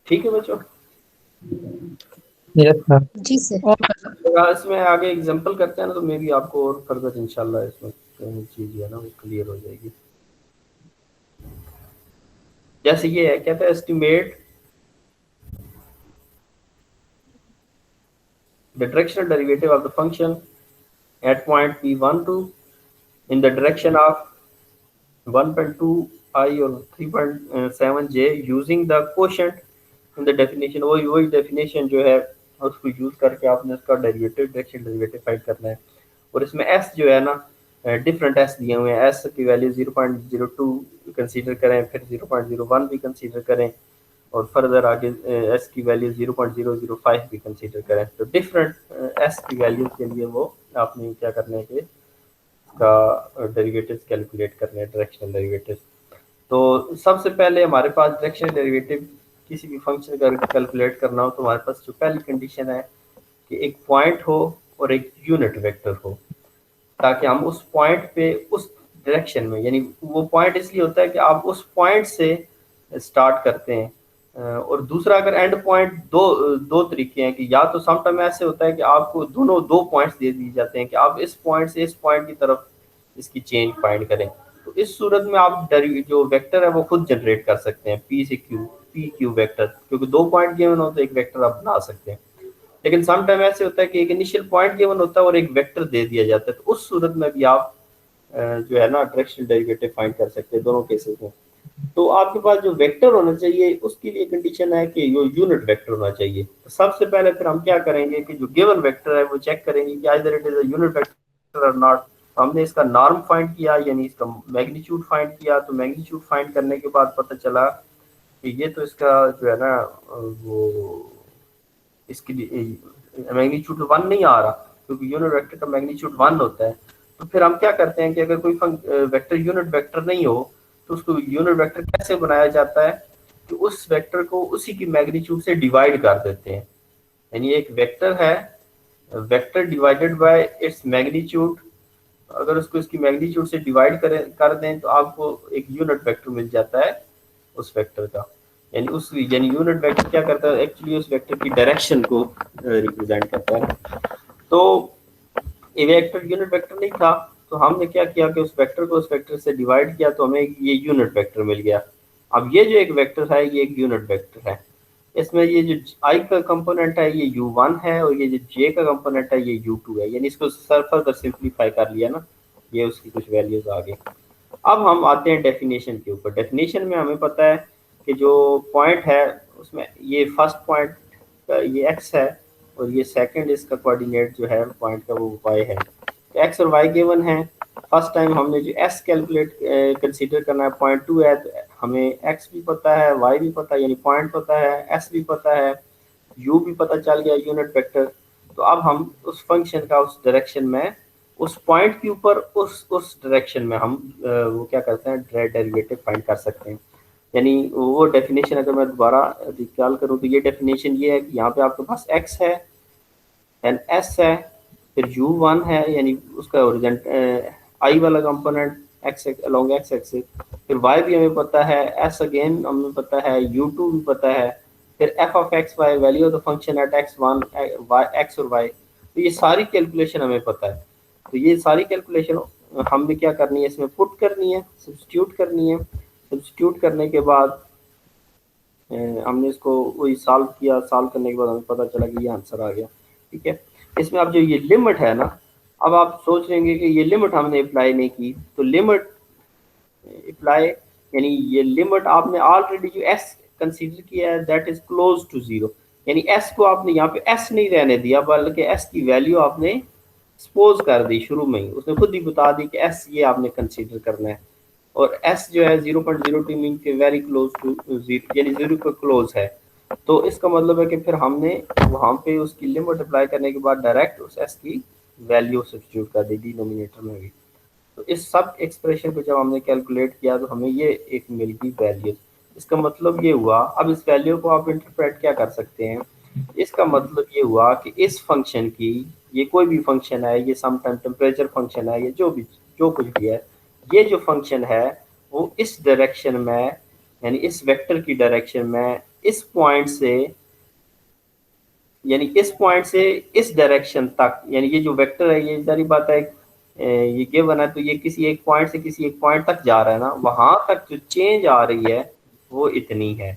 ठीक है बच्चों? Yes sir. जी सर। तो इसमें आगे एग्जांपल करते हैं ना, तो मे बी आपको और फर्दर इंशाल्लाह इसमें चीज है ना वो क्लियर हो जाएगी। जैसे ये है, कहता है estimate the directional derivative of the function at point p12 in the direction of 1.2 I or 3.7 j using the quotient in the definition। वही डेफिनेशन जो है उसको यूज करके आपने उसका डेरिवेटिव डायरेक्शनल डेरिवेटिव फाइंड करना है। और इसमें s जो है ना डिफरेंट s दिए हुए हैं, s की वैल्यू 0.02 कंसीडर करें, फिर 0.01 भी कंसीडर करें और फर्दर आगे s की वैल्यू 0.005 भी कंसीडर करें। तो डिफरेंट s की वैल्यू के लिए वो आपने क्या करना है कि इसका डेरिवेटिव्स कैलकुलेट करने हैं, डायरेक्शनल डेरिवेटिव्स। तो सबसे पहले हमारे पास डायरेक्शनल डेरिवेटिव किसी भी फंक्शन का कैलकुलेट करना हो तो हमारे पास जो पहली कंडीशन है कि एक पॉइंट हो और एक यूनिट वेक्टर हो, ताकि हम उस पॉइंट पे उस डायरेक्शन में, यानी वो पॉइंट इसलिए होता है कि आप उस पॉइंट से स्टार्ट करते हैं। और दूसरा अगर एंड पॉइंट दो तरीके हैं कि या तो समटाइम ऐसे होता है कि आपको दोनों दो पॉइंट्स दे दिए जाते हैं कि आप इस पॉइंट से इस पॉइंट की तरफ इसकी चेंज फाइंड करें, तो इस सूरत में आप जो वेक्टर है वो खुद जनरेट कर सकते हैं पी से क्यू, पी क्यू वेक्टर, क्योंकि दो पॉइंट गिवन हो तो एक वेक्टर आप बना सकते हैं। लेकिन समटाइम ऐसे होता है कि एक इनिशियल पॉइंट गिवन होता है और एक वेक्टर दे दिया जाता है, तो उस सूरत में भी आप जो है ना डायरेक्शनल डेरिवेटिव फाइंड कर सकते हैं दोनों केसेस में। तो आपके पास जो वेक्टर होना चाहिए उसके लिए कंडीशन है कि ये यूनिट वेक्टर होना चाहिए। तो सबसे पहले फिर हम क्या करेंगे कि जो गिवन वेक्टर है वो चेक करेंगे कि either it is a unit vector और नॉट। हमने इसका नॉर्म फाइंड किया, यानी इसका मैग्नीट्यूड फाइंड किया। तो मैग्नीट्यूड फाइंड करने के बाद पता चला कि ये तो इसका जो है ना वो इसकी मैग्नीट्यूड 1 नहीं आ रहा, क्योंकि यूनिट वेक्टर का मैग्नीट्यूड 1 होता है। तो फिर हम क्या करते हैं कि अगर कोई वेक्टर यूनिट वेक्टर नहीं हो तो उसको यूनिट वेक्टर कैसे बनाया जाता है कि उस वेक्टर को उसी की मैग्नीट्यूड से डिवाइड कर देते हैं। यानी एक वेक्टर है, vector divided by its magnitude, अगर उसको इसकी मैग्नीट्यूड से डिवाइड कर दें तो आपको एक यूनिट वेक्टर मिल जाता है उस वेक्टर का। यानी यूनिट वेक्टर क्या करता है, एक्चुअली उस वेक्टर की डायरेक्शन को रिप्रेजेंट करता है। तो ये वेक्टर यूनिट वेक्टर नहीं था, तो हमने क्या किया कि उस वेक्टर को उस वेक्टर से डिवाइड किया तो हमें ये यूनिट वेक्टर मिल गया। अब ये जो एक वेक्टर है ये एक यूनिट वेक्टर है, इसमें ये जो i का कंपोनेंट है ये u1 है और ये जो j का कंपोनेंट है ये u2 है। यानी इसको फर्दर सिंप्लीफाई कर लिया ना, ये उसकी कुछ वैल्यूज आ गई। अब हम आते हैं डेफिनेशन के ऊपर। डेफिनेशन में हमें पता है कि जो पॉइंट है उसमें ये फर्स्ट पॉइंट का ये x है और ये सेकंड इसका कोऑर्डिनेट जो है पॉइंट का वो y है। तो x और y गिवन है। फर्स्ट टाइम हमने जो s कैलकुलेट कंसीडर करना है 0.2 है, तो हमें x भी पता है, y भी पता है, यानी पॉइंट पता है, s भी पता है, u भी पता चल गया यूनिट वेक्टर। तो अब हम उस फंक्शन का उस डायरेक्शन में उस पॉइंट के ऊपर उस डायरेक्शन में हम वो क्या करते हैं डेरिवेटिव फाइंड कर सकते हैं। यानी वो डेफिनेशन अगर मैं दोबारा रिकॉल करूं तो ये डेफिनेशन ये है कि यहाँ पे आपके पास x है, एन एस है, फिर u1 है यानी उसका ओरिजेंट आई वाला component x along x axis, फिर y भी हमें पता है, s अगेन हमें पता है, u2 भी पता है, फिर f of x y value of the function at x1 x और y। तो ये सारी कैलकुलेशन हमें पता है। तो ये सारी कैलकुलेशन हमने क्या करनी है, इसमें पुट करनी है, सब्स्टिट्यूट करनी है। सब्स्टिट्यूट करने के बाद हमने इसको वही सॉल्व किया, सॉल्व करने के बाद हमें पता चला कि ये आंसर आ गया। ठीक है, इसमें अब जो ये लिमिट है ना, अब आप सोच लेंगे कि ये लिमिट हमने अप्लाई नहीं की, तो लिमिट अप्लाई यानी ये लिमिट आपने ऑलरेडी जो s कंसीडर किया है that is close to zero, यानी s को आपने यहाँ पे s नहीं रहने दिया बल्कि s की वैल्यू आपने सपोज कर दी शुरू में ही, उसने खुद ही बता दी कि s ये आपने कंसीडर करना है। और s जो है 0.02 मीन के वेरी क्लोज टू जीरो यानी जीरो के क्लोज है। तो इसका मतलब है कि फिर हमने वहां पे उसकी लिमिट अप्लाई करने के बाद डायरेक्ट उस s की वैल्यू सब्स्टिट्यूट कर दी डिनोमिनेटर में भी। तो इस सब एक्सप्रेशन को जब हमने कैलकुलेट किया तो हमें ये एक मिल गई वैल्यू। इसका मतलब ये हुआ, अब इस वैल्यू को आप इंटरप्रेट क्या कर सकते हैं, इसका मतलब ये हुआ कि इस फंक्शन की, ये कोई भी फंक्शन है, ये सम टाइम टेम्परेचर फंक्शन है, ये जो कुछ भी है, ये जो फंक्शन है वो इस डायरेक्शन में यानी इस वेक्टर की डायरेक्शन में इस पॉइंट से यानी इस पॉइंट से इस डायरेक्शन तक, यानी ये जो वेक्टर है ये सारी बात है ये गिवन है, तो ये किसी एक पॉइंट से किसी एक पॉइंट तक जा रहा है ना, वहां तक जो चेंज आ रही है वो इतनी है।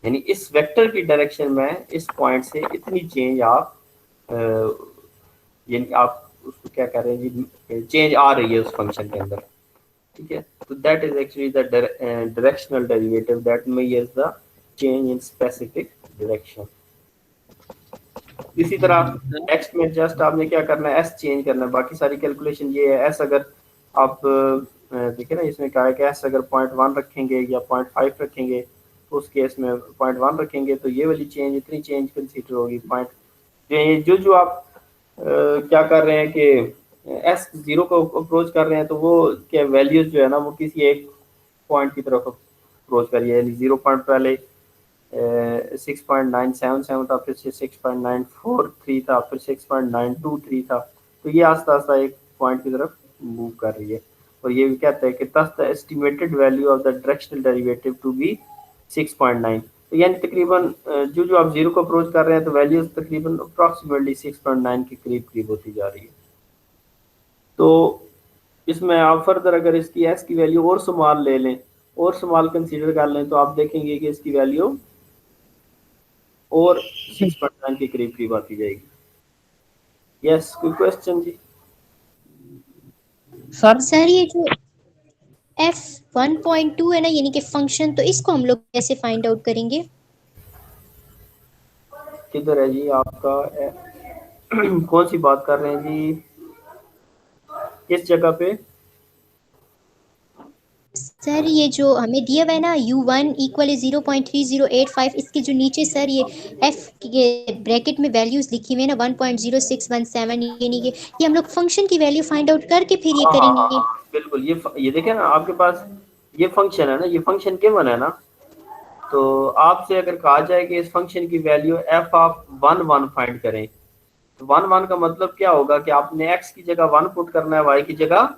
यानी इस वेक्टर की डायरेक्शन में इस पॉइंट से इतनी चेंज आप यानी आप उसको क्या कह रहे हैं जी, चेंज आ रही है उस फंक्शन के अंदर। ठीक है, तो that is actually the directional derivative that measures the change in specific direction. इसी तरह नेक्स्ट में जस्ट आपने क्या करना है, एस चेंज करना है, बाकी सारी कैलकुलेशन ये है। एस अगर आप देखिए ना, इसमें क्या है कि एस अगर 0.1 रखेंगे या 0.5 रखेंगे, तो उस केस में 0.1 रखेंगे तो ये वाली चेंज इतनी चेंज कंसीडर होगी। पॉइंट जो आप क्या कर रहे हैं कि एस जीरो को अप्रोच कर रहे हैं, तो वो क्या वैल्यूज जो है ना वो किसी एक पॉइंट की तरफ अप्रोच करिए, यानी 0 पॉइंट पहले 6.977 था, फिर से 6.943 था, फिर 6.923 था, तो ये आस्ता आस्ता एक पॉइंट की तरफ मूव कर रही है। और ये भी कहता है कि thus the estimated value of the directional derivative to be 6.9। तो यानी तकरीबन जो आप जीरो को अप्रोच कर रहे हैं तो वैल्यूज तकरीबन अप्रॉक्सीमेटली 6.9 के करीब करीब होती जा रही है। तो इसमें आप फर्दर अगर इसकी एस की वैल्यू और स्मॉल ले लें और स्मॉल कंसीडर कर लें तो आप देखेंगे कि इसकी वैल्यू और 6.9 के करीब करीब आती जाएगी। यस, कोई क्वेश्चन जी? सर ये जो f1.2 है ना यानी कि फंक्शन, तो इसको हम लोग कैसे फाइंड आउट करेंगे? किधर है जी आपका कौन सी बात कर रहे हैं जी, किस जगह पे? सर ये जो हमें दिया हुआ है ना u1 इक्वल 0.3085, इसके जो नीचे सर ये f के ब्रैकेट में वैल्यूज लिखी हुई है ना 1.0617, यानी कि ये हम लोग फंक्शन की वैल्यू फाइंड आउट करके फिर ये करेंगे। बिल्कुल, ये देखे ना आपके पास ये फंक्शन है ना, ये फंक्शन गिवन है ना, तो आपसे अगर कहा जाए कि इस फंक्शन की वैल्यू f ऑफ 1 फाइंड करें, तो 1 का मतलब क्या होगा कि आपने x की जगह 1 पुट करना है, y की जगह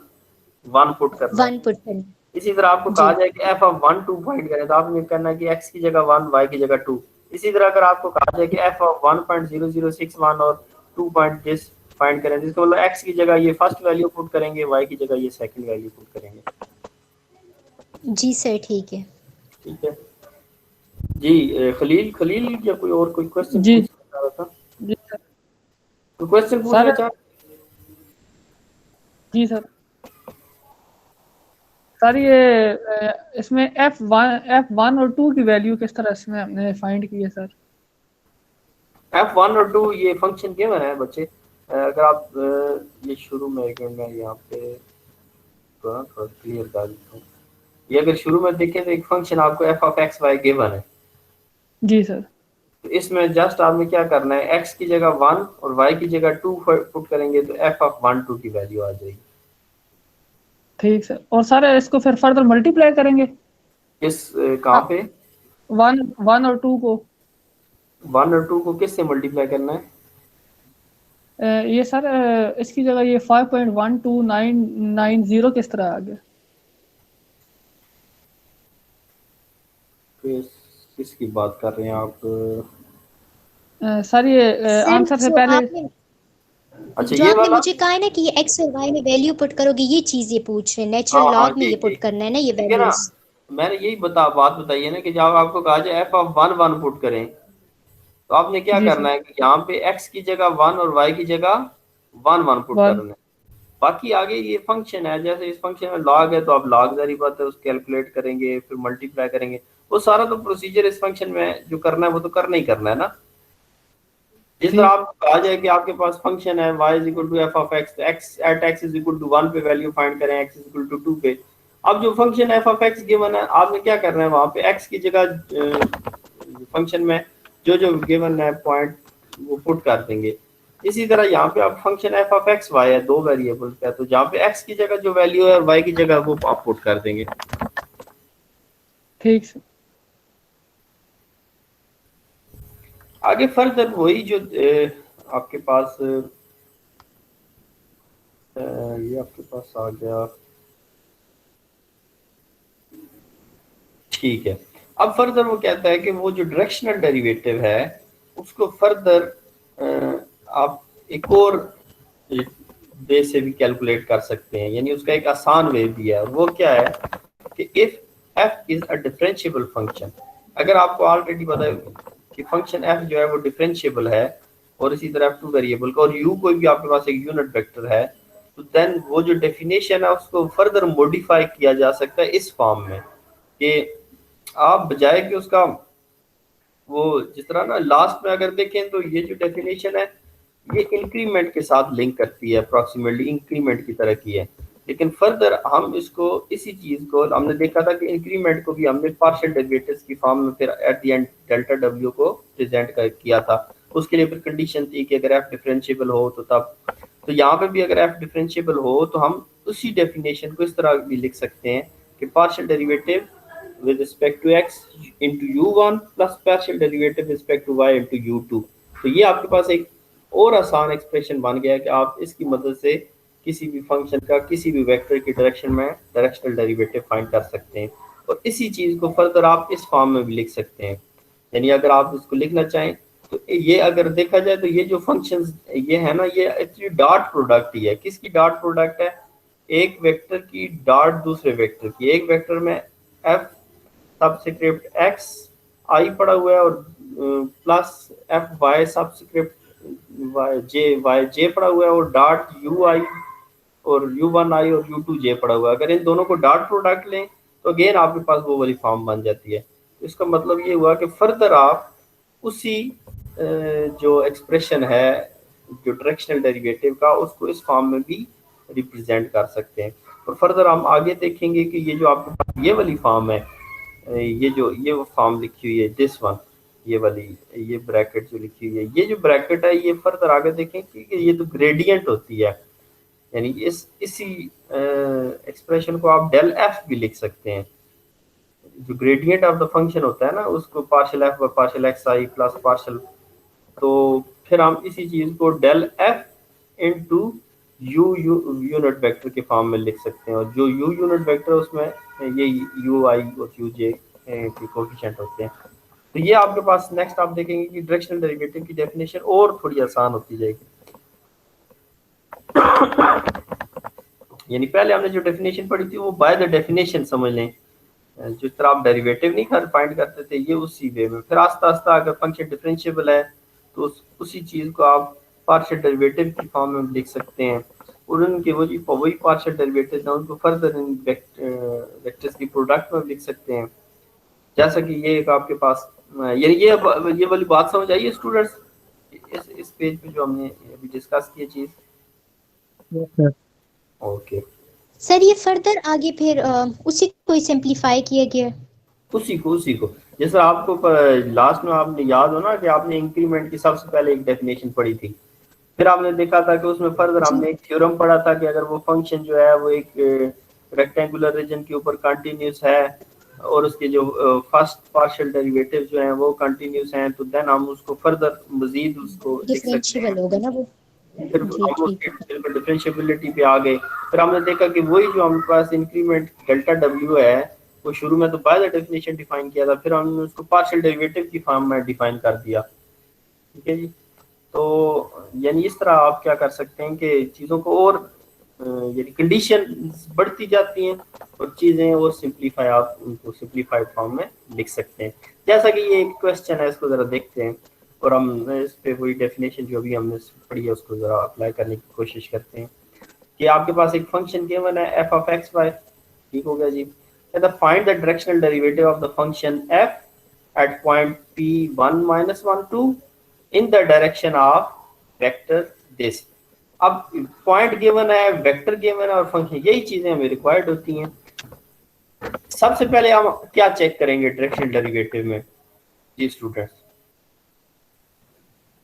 1 पुट करना है। 1 पुट करना। इसी तरह आपको कहा जाए कि f ऑफ 1 2 फाइंड करें, तो आपने करना है कि x की जगह 1 y की जगह 2। इसी तरह अगर आपको कहा जाए कि f ऑफ 1.0061 और 2 पॉइंट दिस फाइंड करें, जिसका मतलब x की जगह ये फर्स्ट वैल्यू पुट करेंगे, y की जगह ये सेकंड वैल्यू पुट करेंगे। जी सर ठीक है। ठीक है जी। खलील या कोई और कोई क्वेश्चन जी पूछना चाह रहा था? जी सर। तो क्वेश्चन पूछना चाह जी सर ये इसमें F1 और 2 की वैल्यू किस तरह इसमें हमने फाइंड की है सर? f1 और 2 ये फंक्शन गिवन है बच्चे। अगर आप ये शुरू में एक मिनट में यहाँ पे थोड़ा क्लियर कर देता हूँ। ये अगर शुरू में देखें तो एक फंक्शन आपको f of x y given है। जी सर। तो इसमें जस्ट आपने क्या करना है, x की जगह 1 और y की जगह 2 पुट करेंगे तो f ऑफ 1 2 की वैल्यू आ जाएगी। ठीक सर। और सर इसको फिर फर्दर मल्टीप्लाई करेंगे इस कहाँ पे 1 और 2 को? 1 और 2 को किससे मल्टीप्लाई करना है? ये सर इसकी जगह ये 5.12990 किस तरह आ गया? किसकी बात कर रहे हैं आप? सर ये सर आंसर से जो पहले आपने अच्छा जो ये आपने वाला। मुझे कहा है ना कि ये एक्स और वाई में वैल्यू पुट करोगे, ये चीज ये पूछ रहे हैं, नेचुरल हाँ हाँ लॉग में ये पुट करना है ना ये ठीक है ना, वैल्यूज। मैंने यही बात बताई है ना कि जब आपको कहा जाए एफ ऑफ 1 1 पुट करें तो आपने क्या जी करना सर। है कि यहाँ पे x की जगह 1 और y की जगह 1 1 पुट 1। करना है। बाकी आगे ये फंक्शन है, जैसे इस फंक्शन में लॉग है तो आप लॉग जारी बात है उसको कैलकुलेट करेंगे फिर मल्टीप्लाई करेंगे, वो सारा तो प्रोसीजर इस फंक्शन में जो करना है वो तो करना ही करना है ना। जिस तरह ठीक। आपको कहा जाए कि आपके पास फंक्शन है y is equal to f of x, x at x is equal to 1 पे वैल्यू फाइंड करें, x इज इक्वल टू 2 पे। अब जो function f of x given है आपने क्या करना है, वहां पे x की जगह फंक्शन में जो जो गिवन है पॉइंट वो पुट कर देंगे। इसी तरह यहाँ पे आप function f of x y है, दो वेरिएबल का, तो जहाँ पे x की जगह जो वैल्यू है और y की जगह वो आप पुट कर देंगे। ठीक सर। आगे फर्दर वही जो आपके पास ये आपके पास आ गया, ठीक है। अब फर्दर वो कहता है कि वो जो डायरेक्शनल डेरिवेटिव है उसको फर्दर आप एक और वे से भी कैलकुलेट कर सकते हैं, यानी उसका एक आसान वे भी है। वो क्या है कि if f is a differentiable function, अगर आपको ऑलरेडी पता है कि फंक्शन f जो है वो डिफरेंशिएबल है और इसी तरह f2 वेरिएबल का, और u कोई भी आपके पास एक यूनिट वेक्टर है, तो देन वो जो डेफिनेशन है उसको फर्दर मॉडिफाई किया जा सकता है इस फॉर्म में कि आप बजाय कि उसका वो जिस तरह ना लास्ट में अगर देखें तो ये जो डेफिनेशन है ये इंक्रीमेंट के साथ लिंक करती है, अप्रॉक्सीमेटली इंक्रीमेंट की तरह की है। लेकिन फर्दर हम इसको इसी चीज को हमने देखा था कि इंक्रीमेंट को भी हमने पार्शियल डेरिवेटिव्स की फॉर्म में फिर at the end delta W को प्रेजेंट कर किया था। उसके लिए फिर कंडीशन थी कि अगर एफ डिफरेंशिएबल हो तो तब, तो यहाँ पे भी अगर एफ डिफरेंशिएबल हो तो हम उसी डेफिनेशन को इस तरह भी लिख सकते हैं कि partial derivative with respect to x into u1 plus partial derivative with respect to y into u2। तो ये आपके पास एक और आसान एक्सप्रेशन बन गया है कि आप इसकी मदद से किसी भी फंक्शन का किसी भी वेक्टर की डायरेक्शन में डायरेक्शनल डेरिवेटिव फाइंड कर सकते हैं। और इसी चीज को फर्दर आप इस फॉर्म में भी लिख सकते हैं, यानी अगर आप इसको लिखना चाहें तो ये अगर देखा जाए तो ये जो फंक्शंस ये है ना, ये एक्चुअली डॉट प्रोडक्ट ही है। किसकी डॉट प्रोडक्ट है? एक वेक्टर की डॉट दूसरे वेक्टर की। एक वेक्टर में एफ सबस्क्रिप्ट एक्स आई पड़ा हुआ है और plus f y subscript y j पड़ा हुआ है और डॉट यू आई और u1 आई और u2 जे पड़ा हुआ है। अगर इन दोनों को डॉट प्रोडक्ट लें तो अगेन आपके पास वो वाली फॉर्म बन जाती है। इसका मतलब ये हुआ कि फर्दर आप उसी जो एक्सप्रेशन है जो डायरेक्शनल डेरिवेटिव का उसको इस फॉर्म में भी रिप्रेजेंट कर सकते हैं। और फर्दर हम आगे देखेंगे कि ये जो आपके पास ये वाली फॉर्म है, ये वो फॉर्म लिखी हुई है दिस वन, ये वाली ये ब्रैकेट जो लिखी हुई है, ये जो ब्रैकेट है ये फर्दर आगे देखें कि ये तो ग्रेडियंट होती है, यानी इसी एक्सप्रेशन को आप डेल एफ भी लिख सकते हैं। जो ग्रेडियंट ऑफ द फंक्शन होता है ना उसको partial f by partial x i plus partial, तो फिर हम इसी चीज को del f into u unit vector के फॉर्म में लिख सकते हैं। और जो यू यूनिट वेक्टर है उसमें ये यू आई और यू जे के कोएफिशिएंट होते हैं। तो ये आपके पास नेक्स्ट आप देखेंगे कि डायरेक्शनल डेरिवेटिव की डेफिनेशन और थोड़ी आसान होती जाएगी। यानी पहले हमने जो डेफिनेशन पढ़ी थी वो बाय द डेफिनेशन समझ लें, जिस तरह आप डेरिवेटिव नहीं फाइंड करते थे ये उसी वे में। फिर आस्ता आस्ता अगर फंक्शन डिफरेंशिएबल है तो उसी चीज को आप पार्शियल डेरिवेटिव की फॉर्म में लिख सकते हैं और उनके वही पार्शियल डेरिवेटिव है उनको फर्दर इन वेक्टर्स की प्रोडक्ट में लिख सकते हैं। जैसा कि ये एक आपके पास ये वाली बात समझ आई है स्टूडेंट्स? इस पेज पे जो हमने अभी डिस्कस की चीज। ओके, सर ये फर्दर आगे फिर उसी को ही सिंप्लीफाई किया गया। उसी को जैसे आपको लास्ट में आपने याद हो ना कि आपने इंक्रीमेंट की सबसे पहले एक डेफिनेशन पढ़ी थी, फिर आपने देखा था कि उसमें फर्दर जी हमने एक थ्योरम पढ़ा था कि अगर वो फंक्शन जो है वो एक रेक्टेंगुलर रीजन के ऊपर कंटिन्यूस है और उसके जो फर्स्ट पार्शियल डेरिवेटिव जो हैं वो कंटिन्यूस हैं, तो देन हम उसको फर्दर मजीद उसको लिख सकते हैं। डिफरेंशिएबल होगा ना वो। फिर जी हम ठीक उसके है। बिल्कुल डिफरेंशिएबिलिटी पे आ गए। फिर हमने देखा कि वही जो हमारे पास इंक्रीमेंट डेल्टा डब्ल्यू है वो शुरू में तो बाय द डेफिनेशन डिफाइन किया था, फिर हमने उसको पार्शियल डेरिवेटिव की फॉर्म में डिफाइन कर दिया। ठीक है जी। तो यानी इस तरह आप क्या कर सकते हैं कि चीज़ों को और यानी कंडीशन बढ़ती जाती हैं और चीज़ें और सिंप्लीफाई, आप उनको सिंप्लीफाइड फॉर्म में लिख सकते हैं। जैसा कि ये एक क्वेश्चन है, इसको ज़रा देखते हैं और हम इस पे वही डेफिनेशन जो भी हमने पढ़ी है उसको ज़रा अप्लाई करने की कोशिश करते हैं। कि आपके पास एक फंक्शन गिवन है एफ ऑफ एक्स वाई, ठीक हो गया जी। Find the directional derivative of the function f at point p1 minus 1 2 in the direction of vector this। अब पॉइंट गिवन है, वेक्टर गिवन है और फंक्शन, यही चीजें हमें रिक्वायर्ड होती हैं। सबसे पहले हम क्या चेक करेंगे डायरेक्शनल डेरिवेटिव में जी स्टूडेंट्स?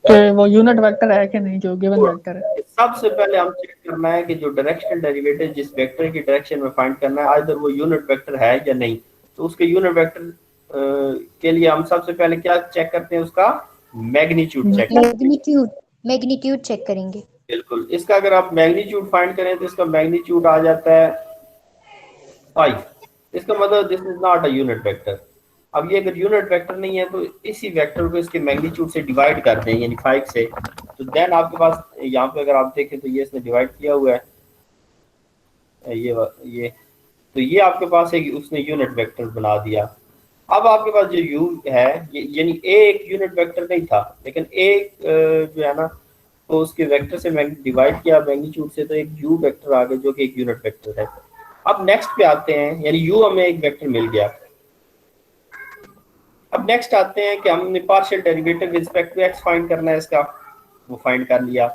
कि वो यूनिट वेक्टर है कि नहीं जो गिवन वेक्टर है। सबसे पहले हम चेक करना है कि जो डायरेक्शनल डेरिवेटिव जिस वेक्टर की डायरेक्शन में फाइंड करना है आइदर वो यूनिट वेक्टर है या नहीं। तो उसके यूनिट वेक्टर के लिए हम सबसे पहले क्या चेक करते हैं? उसका मैग्नीट्यूड चेक करते हैं। मैग्नीट्यूड चेक करेंगे। बिल्कुल, इसका अगर आप मैग्नीट्यूड फाइंड करें तो इसका मैग्नीट्यूड आ जाता है 5। इसका मतलब this is not a unit vector. अब ये अगर यूनिट वेक्टर नहीं है तो इसी वेक्टर को इसके मैग्नीट्यूड से डिवाइड कर दें यानी 5 से, तो देन आपके पास यहाँ पे अगर आप देखें तो ये इसने डिवाइड किया हुआ है ये तो ये आपके पास एक उसने यूनिट वेक्टर बना दिया। अब आपके पास जो u है यानी a एक यूनिट वेक्टर नहीं था, लेकिन a जो है ना तो उसके वेक्टर से डिवाइड किया मैग्नीट्यूड से, तो एक u वेक्टर आ गया जो कि एक यूनिट वेक्टर है। अब नेक्स्ट पे आते हैं, यानी u हमें एक वेक्टर मिल गया। अब नेक्स्ट आते हैं कि हमने partial derivative with respect to x find करना है इसका, वो फाइंड कर लिया।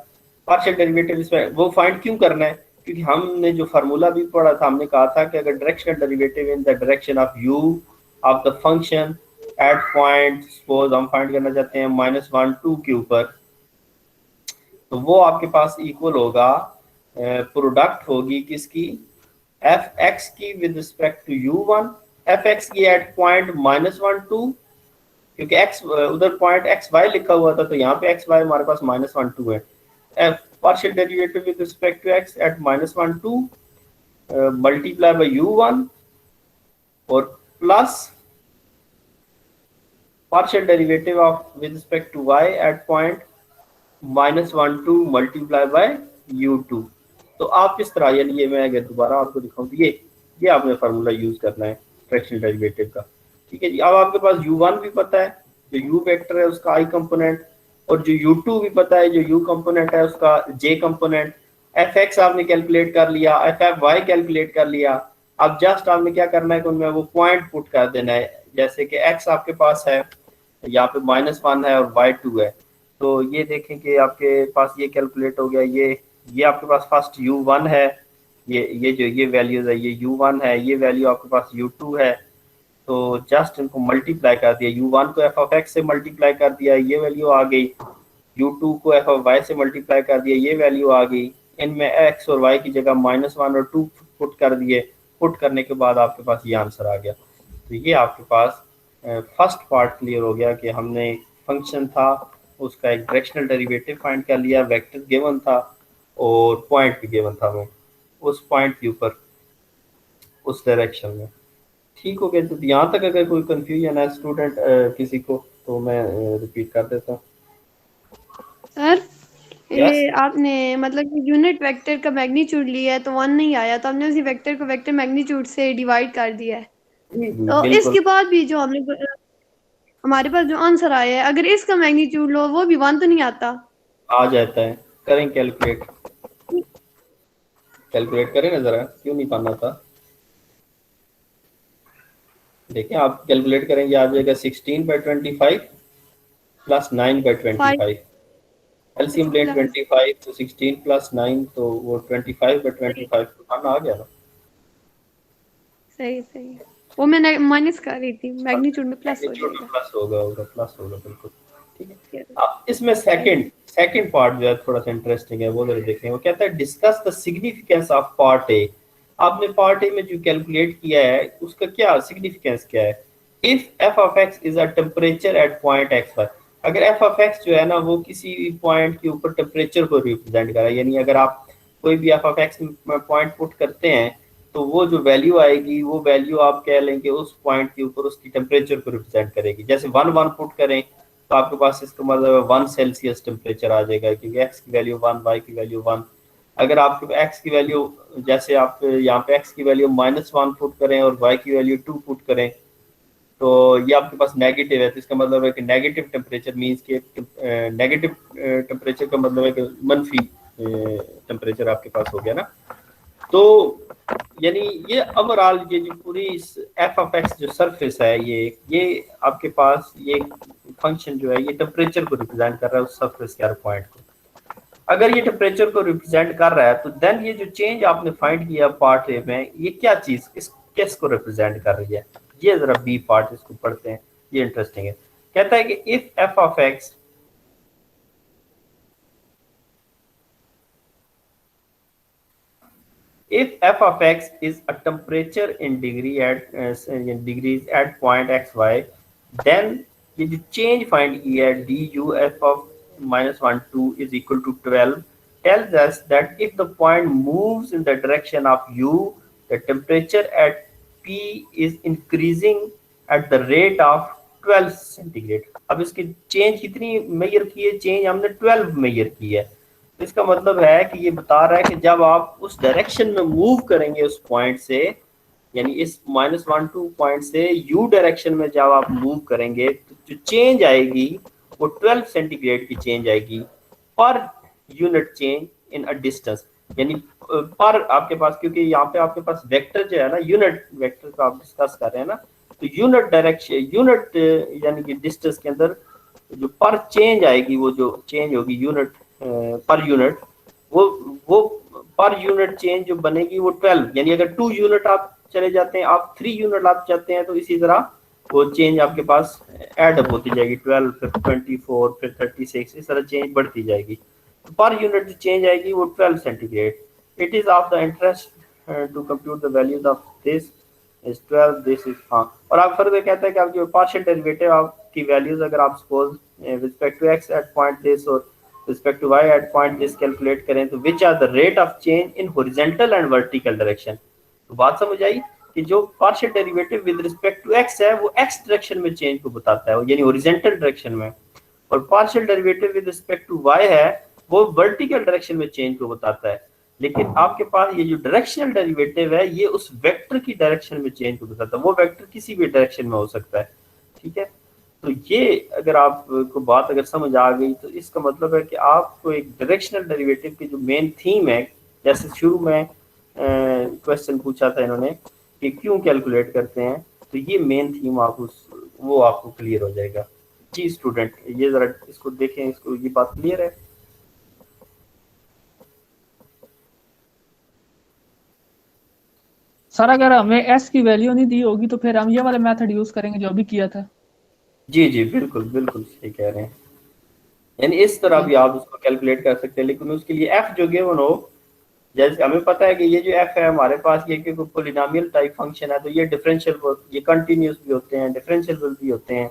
पार्शियल डेरिवेटिव वो फाइंड क्यों करना है? क्योंकि हमने जो फार्मूला भी पढ़ा था, हमने कहा था कि अगर directional derivative in the direction of u of the function eight point, suppose हम फाइंड करना चाहते हैं -1 2 के ऊपर, तो वो आपके पास इक्वल होगा प्रोडक्ट होगी किसकी? एफ एक्स की with respect to u1, f x की एट पॉइंट -1 2, क्योंकि x उधर पॉइंट एक्स वाई लिखा हुआ था तो यहाँ पे एक्स वाई हमारे पास -1 2 है। F partial derivative with respect to x at -1 2 multiply by u1 और plus partial derivative of with respect to y at point -1 2 multiply by u2। तो आप इस तरह, यानी ये मैं अगर दोबारा आपको दिखाऊं तो ये आपने फार्मूला यूज करना है फ्रैक्शनल डेरिवेटिव का। ठीक है जी। अब आपके पास u1 भी पता है जो u वेक्टर है उसका i कंपोनेंट, और जो u2 भी पता है जो u कंपोनेंट है उसका j कंपोनेंट। fx आपने कैलकुलेट कर लिया, fy कैलकुलेट कर लिया। अब जस्ट आपने क्या करना है कि उनमें वो पॉइंट पुट कर देना है, जैसे कि x आपके पास है यहाँ पे -1 है और y2 है, तो ये देखें कि आपके पास ये कैलकुलेट हो गया। ये आपके पास फर्स्ट u1 है, ये जो ये वैल्यूज है ये u1 है, ये वैल्यू आपके पास u2 है। तो जस्ट इनको मल्टीप्लाई कर दिया, u1 को f ऑफ x से मल्टीप्लाई कर दिया, ये वैल्यू आ गई। u2 को f ऑफ y से मल्टीप्लाई कर दिया, ये वैल्यू आ गई। इनमें x और y की जगह -1 और 2 पुट कर दिए। पुट करने के बाद आपके पास ये आंसर आ गया। तो ये आपके पास फर्स्ट पार्ट क्लियर हो गया कि हमने फंक्शन था उसका एक डायरेक्शनल डेरिवेटिव फाइंड कर लिया, वेक्टर गिवन था और पॉइंट भी गिवन था, वो उस पॉइंट के ऊपर उस डायरेक्शन में। ठीक हो गया। तो यहाँ तक अगर कोई कंफ्यूजन है स्टूडेंट किसी को, तो मैं रिपीट कर देता हूँ। सर यस, ये आपने मतलब कि यूनिट वेक्टर का मैग्नीट्यूड लिया है तो 1 नहीं आया, तो हमने उसी वेक्टर को वेक्टर मैग्नीट्यूड से डिवाइड कर दिया है। तो बिल्कुल इसके बाद भी जो हमारे पास जो आंसर आया है, अगर इसका मैग्नीट्यूड लो वो भी 1 तो नहीं आता। आ जाता है। करें कैलकुलेट, कैलकुलेट करें ना जरा, क्यों नहीं पाना था। देखें आप कैलकुलेट करेंगे, आ जाएगा 16/25 प्लस 9/25। एलसीएम ले 25 तो 16 प्लस 9 तो वो 25 पर 25 तो 1 आ गया ना। सही सही, वो मैं माइनस कर रही थी, मैग्नीट्यूड में प्लस हो मैग्नीट्यूड में जाएगा। प्लस होगा प्लस होगा बिल्कुल। ठीक है। Yes, अब इसमें सेकंड पार्ट जो है थोड़ा सा इंटरेस्टिंग है, वो जरा देखें। वो कहता है discuss the significance of part A. आपने पार्ट ए में जो कैलकुलेट किया है उसका क्या सिग्निफिकेंस क्या है। If F of x is a temperature at point X Y, अगर एफ ऑफ एक्स जो है ना वो किसी पॉइंट के ऊपर टेम्परेचर को रिप्रेजेंट कर रहा है, यानी अगर आप कोई भी एफ ऑफ एक्स में पॉइंट पुट करते हैं तो वो जो वैल्यू आएगी वो वैल्यू आप कह लेंगे उस पॉइंट के ऊपर उसकी टेम्परेचर को रिप्रेजेंट करेगी। जैसे 1 पुट करें तो आपके पास इसका मतलब 1 सेल्सियस टेम्परेचर आ जाएगा, क्योंकि एक्स की वैल्यू 1, वाई की वैल्यू 1। अगर आपके एक्स की वैल्यू, जैसे आप यहाँ पे एक्स की वैल्यू -1 पुट करें और वाई की वैल्यू 2 पुट करें तो ये आपके पास नेगेटिव है, तो इसका मतलब है कि नेगेटिव टेम्परेचर मीन्स के नेगेटिव टेम्परेचर का मतलब है कि मनफी टेम्परेचर आपके पास हो गया ना। तो यानी ये ओवरऑल ये जो पूरी एफ ऑफ एक्स जो सरफेस है ये आपके पास ये फंक्शन जो है ये टेम्परेचर को रिप्रेजेंट कर रहा है उस सरफेस के हर पॉइंट को। अगर ये टेम्परेचर को रिप्रेजेंट कर रहा है तो देन ये जो चेंज आपने फाइंड किया पार्ट ए में, ये क्या चीज किस को रिप्रेजेंट कर रही है। ये जरा बी पार्ट इसको पढ़ते हैं, ये इंटरेस्टिंग है। कहता है कि if F of x if f of x is a temperature in in degrees at point xy, then ये जो change find किया है du f of -1 2 is equal to 12 tells us that if the point moves in the direction of u, the temperature at p is increasing at the rate of 12 centigrade. अब इसकी चेंज कितनी मेजर की है, चेंज हमने 12 मेजर की है। इसका मतलब है कि ये बता रहा है कि जब आप उस डायरेक्शन में मूव करेंगे उस पॉइंट से, यानी इस -1 2 पॉइंट से यू डायरेक्शन में जब आप मूव करेंगे तो जो चेंज आएगी वो 12 सेंटीग्रेड की चेंज आएगी per unit change in a distance. यानी पर आपके पास, क्योंकि यहाँ पे आपके पास वेक्टर जो है ना, यूनिट वेक्टर का आप डिस्कस कर रहे हैं ना, तो यूनिट डायरेक्शन यूनिट यानी कि डिस्टेंस के अंदर जो पर चेंज आएगी, वो जो चेंज होगी यूनिट पर यूनिट, वो पर यूनिट चेंज जो बनेगी वो 12, यानी अगर 2 यूनिट आप चले जाते हैं, आप 3 यूनिट आप जाते हैं, तो इसी तरह वो चेंज आपके पास ऐड अप होती जाएगी, 12 फिर 24 फिर 36, इस तरह चेंज बढ़ती जाएगी। तो पर यूनिट जो चेंज आएगी वो 12 centigrade. It is of the interest to compute the values of this is 12 this is. हाँ, और आप फर्दर कहता है कि आप जो पार्शियल डेरिवेटिव आपकी वैल्यूज अगर आप suppose respect to X at point this और respect to y at point this calculate करें तो which are the rate of change in horizontal and vertical direction। तो बात समझ आई कि जो partial derivative with respect to x है वो x डायरेक्शन में चेंज को बताता है, यानी हॉरिजॉन्टल डायरेक्शन में, और partial derivative with respect to y है वो वर्टिकल डायरेक्शन में चेंज को बताता है। लेकिन आपके पास ये जो डायरेक्शनल डेरिवेटिव है ये उस वेक्टर की डायरेक्शन में चेंज को बताता है, वो वेक्टर किसी भी डायरेक्शन में हो सकता है। ठीक है, तो ये अगर आपको बात अगर समझ आ गई तो इसका मतलब है कि आपको एक डायरेक्शनल डेरिवेटिव की जो मेन थीम है, जैसे शुरू में क्वेश्चन पूछा था इन्होंने कि क्यों कैलकुलेट करते हैं, तो ये मेन थीम आप वो आपको क्लियर हो जाएगा। जी स्टूडेंट, ये जरा इसको देखें, इसको ये बात क्लियर है। सर अगर हमें एस की वैल्यू नहीं दी होगी तो फिर हम ये वाला मेथड यूज करेंगे जो अभी किया था। जी जी बिल्कुल बिल्कुल सही कह रहे हैं, यानी इस तरह भी आप उसको कैलकुलेट कर सकते हैं, लेकिन उसके लिए एफ जो गिवन हो, जैसे हमें पता है कि ये जो एफ है हमारे पास ये कि पॉलिनोमियल टाइप फंक्शन है, तो ये डिफरेंशियल, ये कंटिन्यूस भी होते हैं, डिफरेंशिएबल भी होते हैं।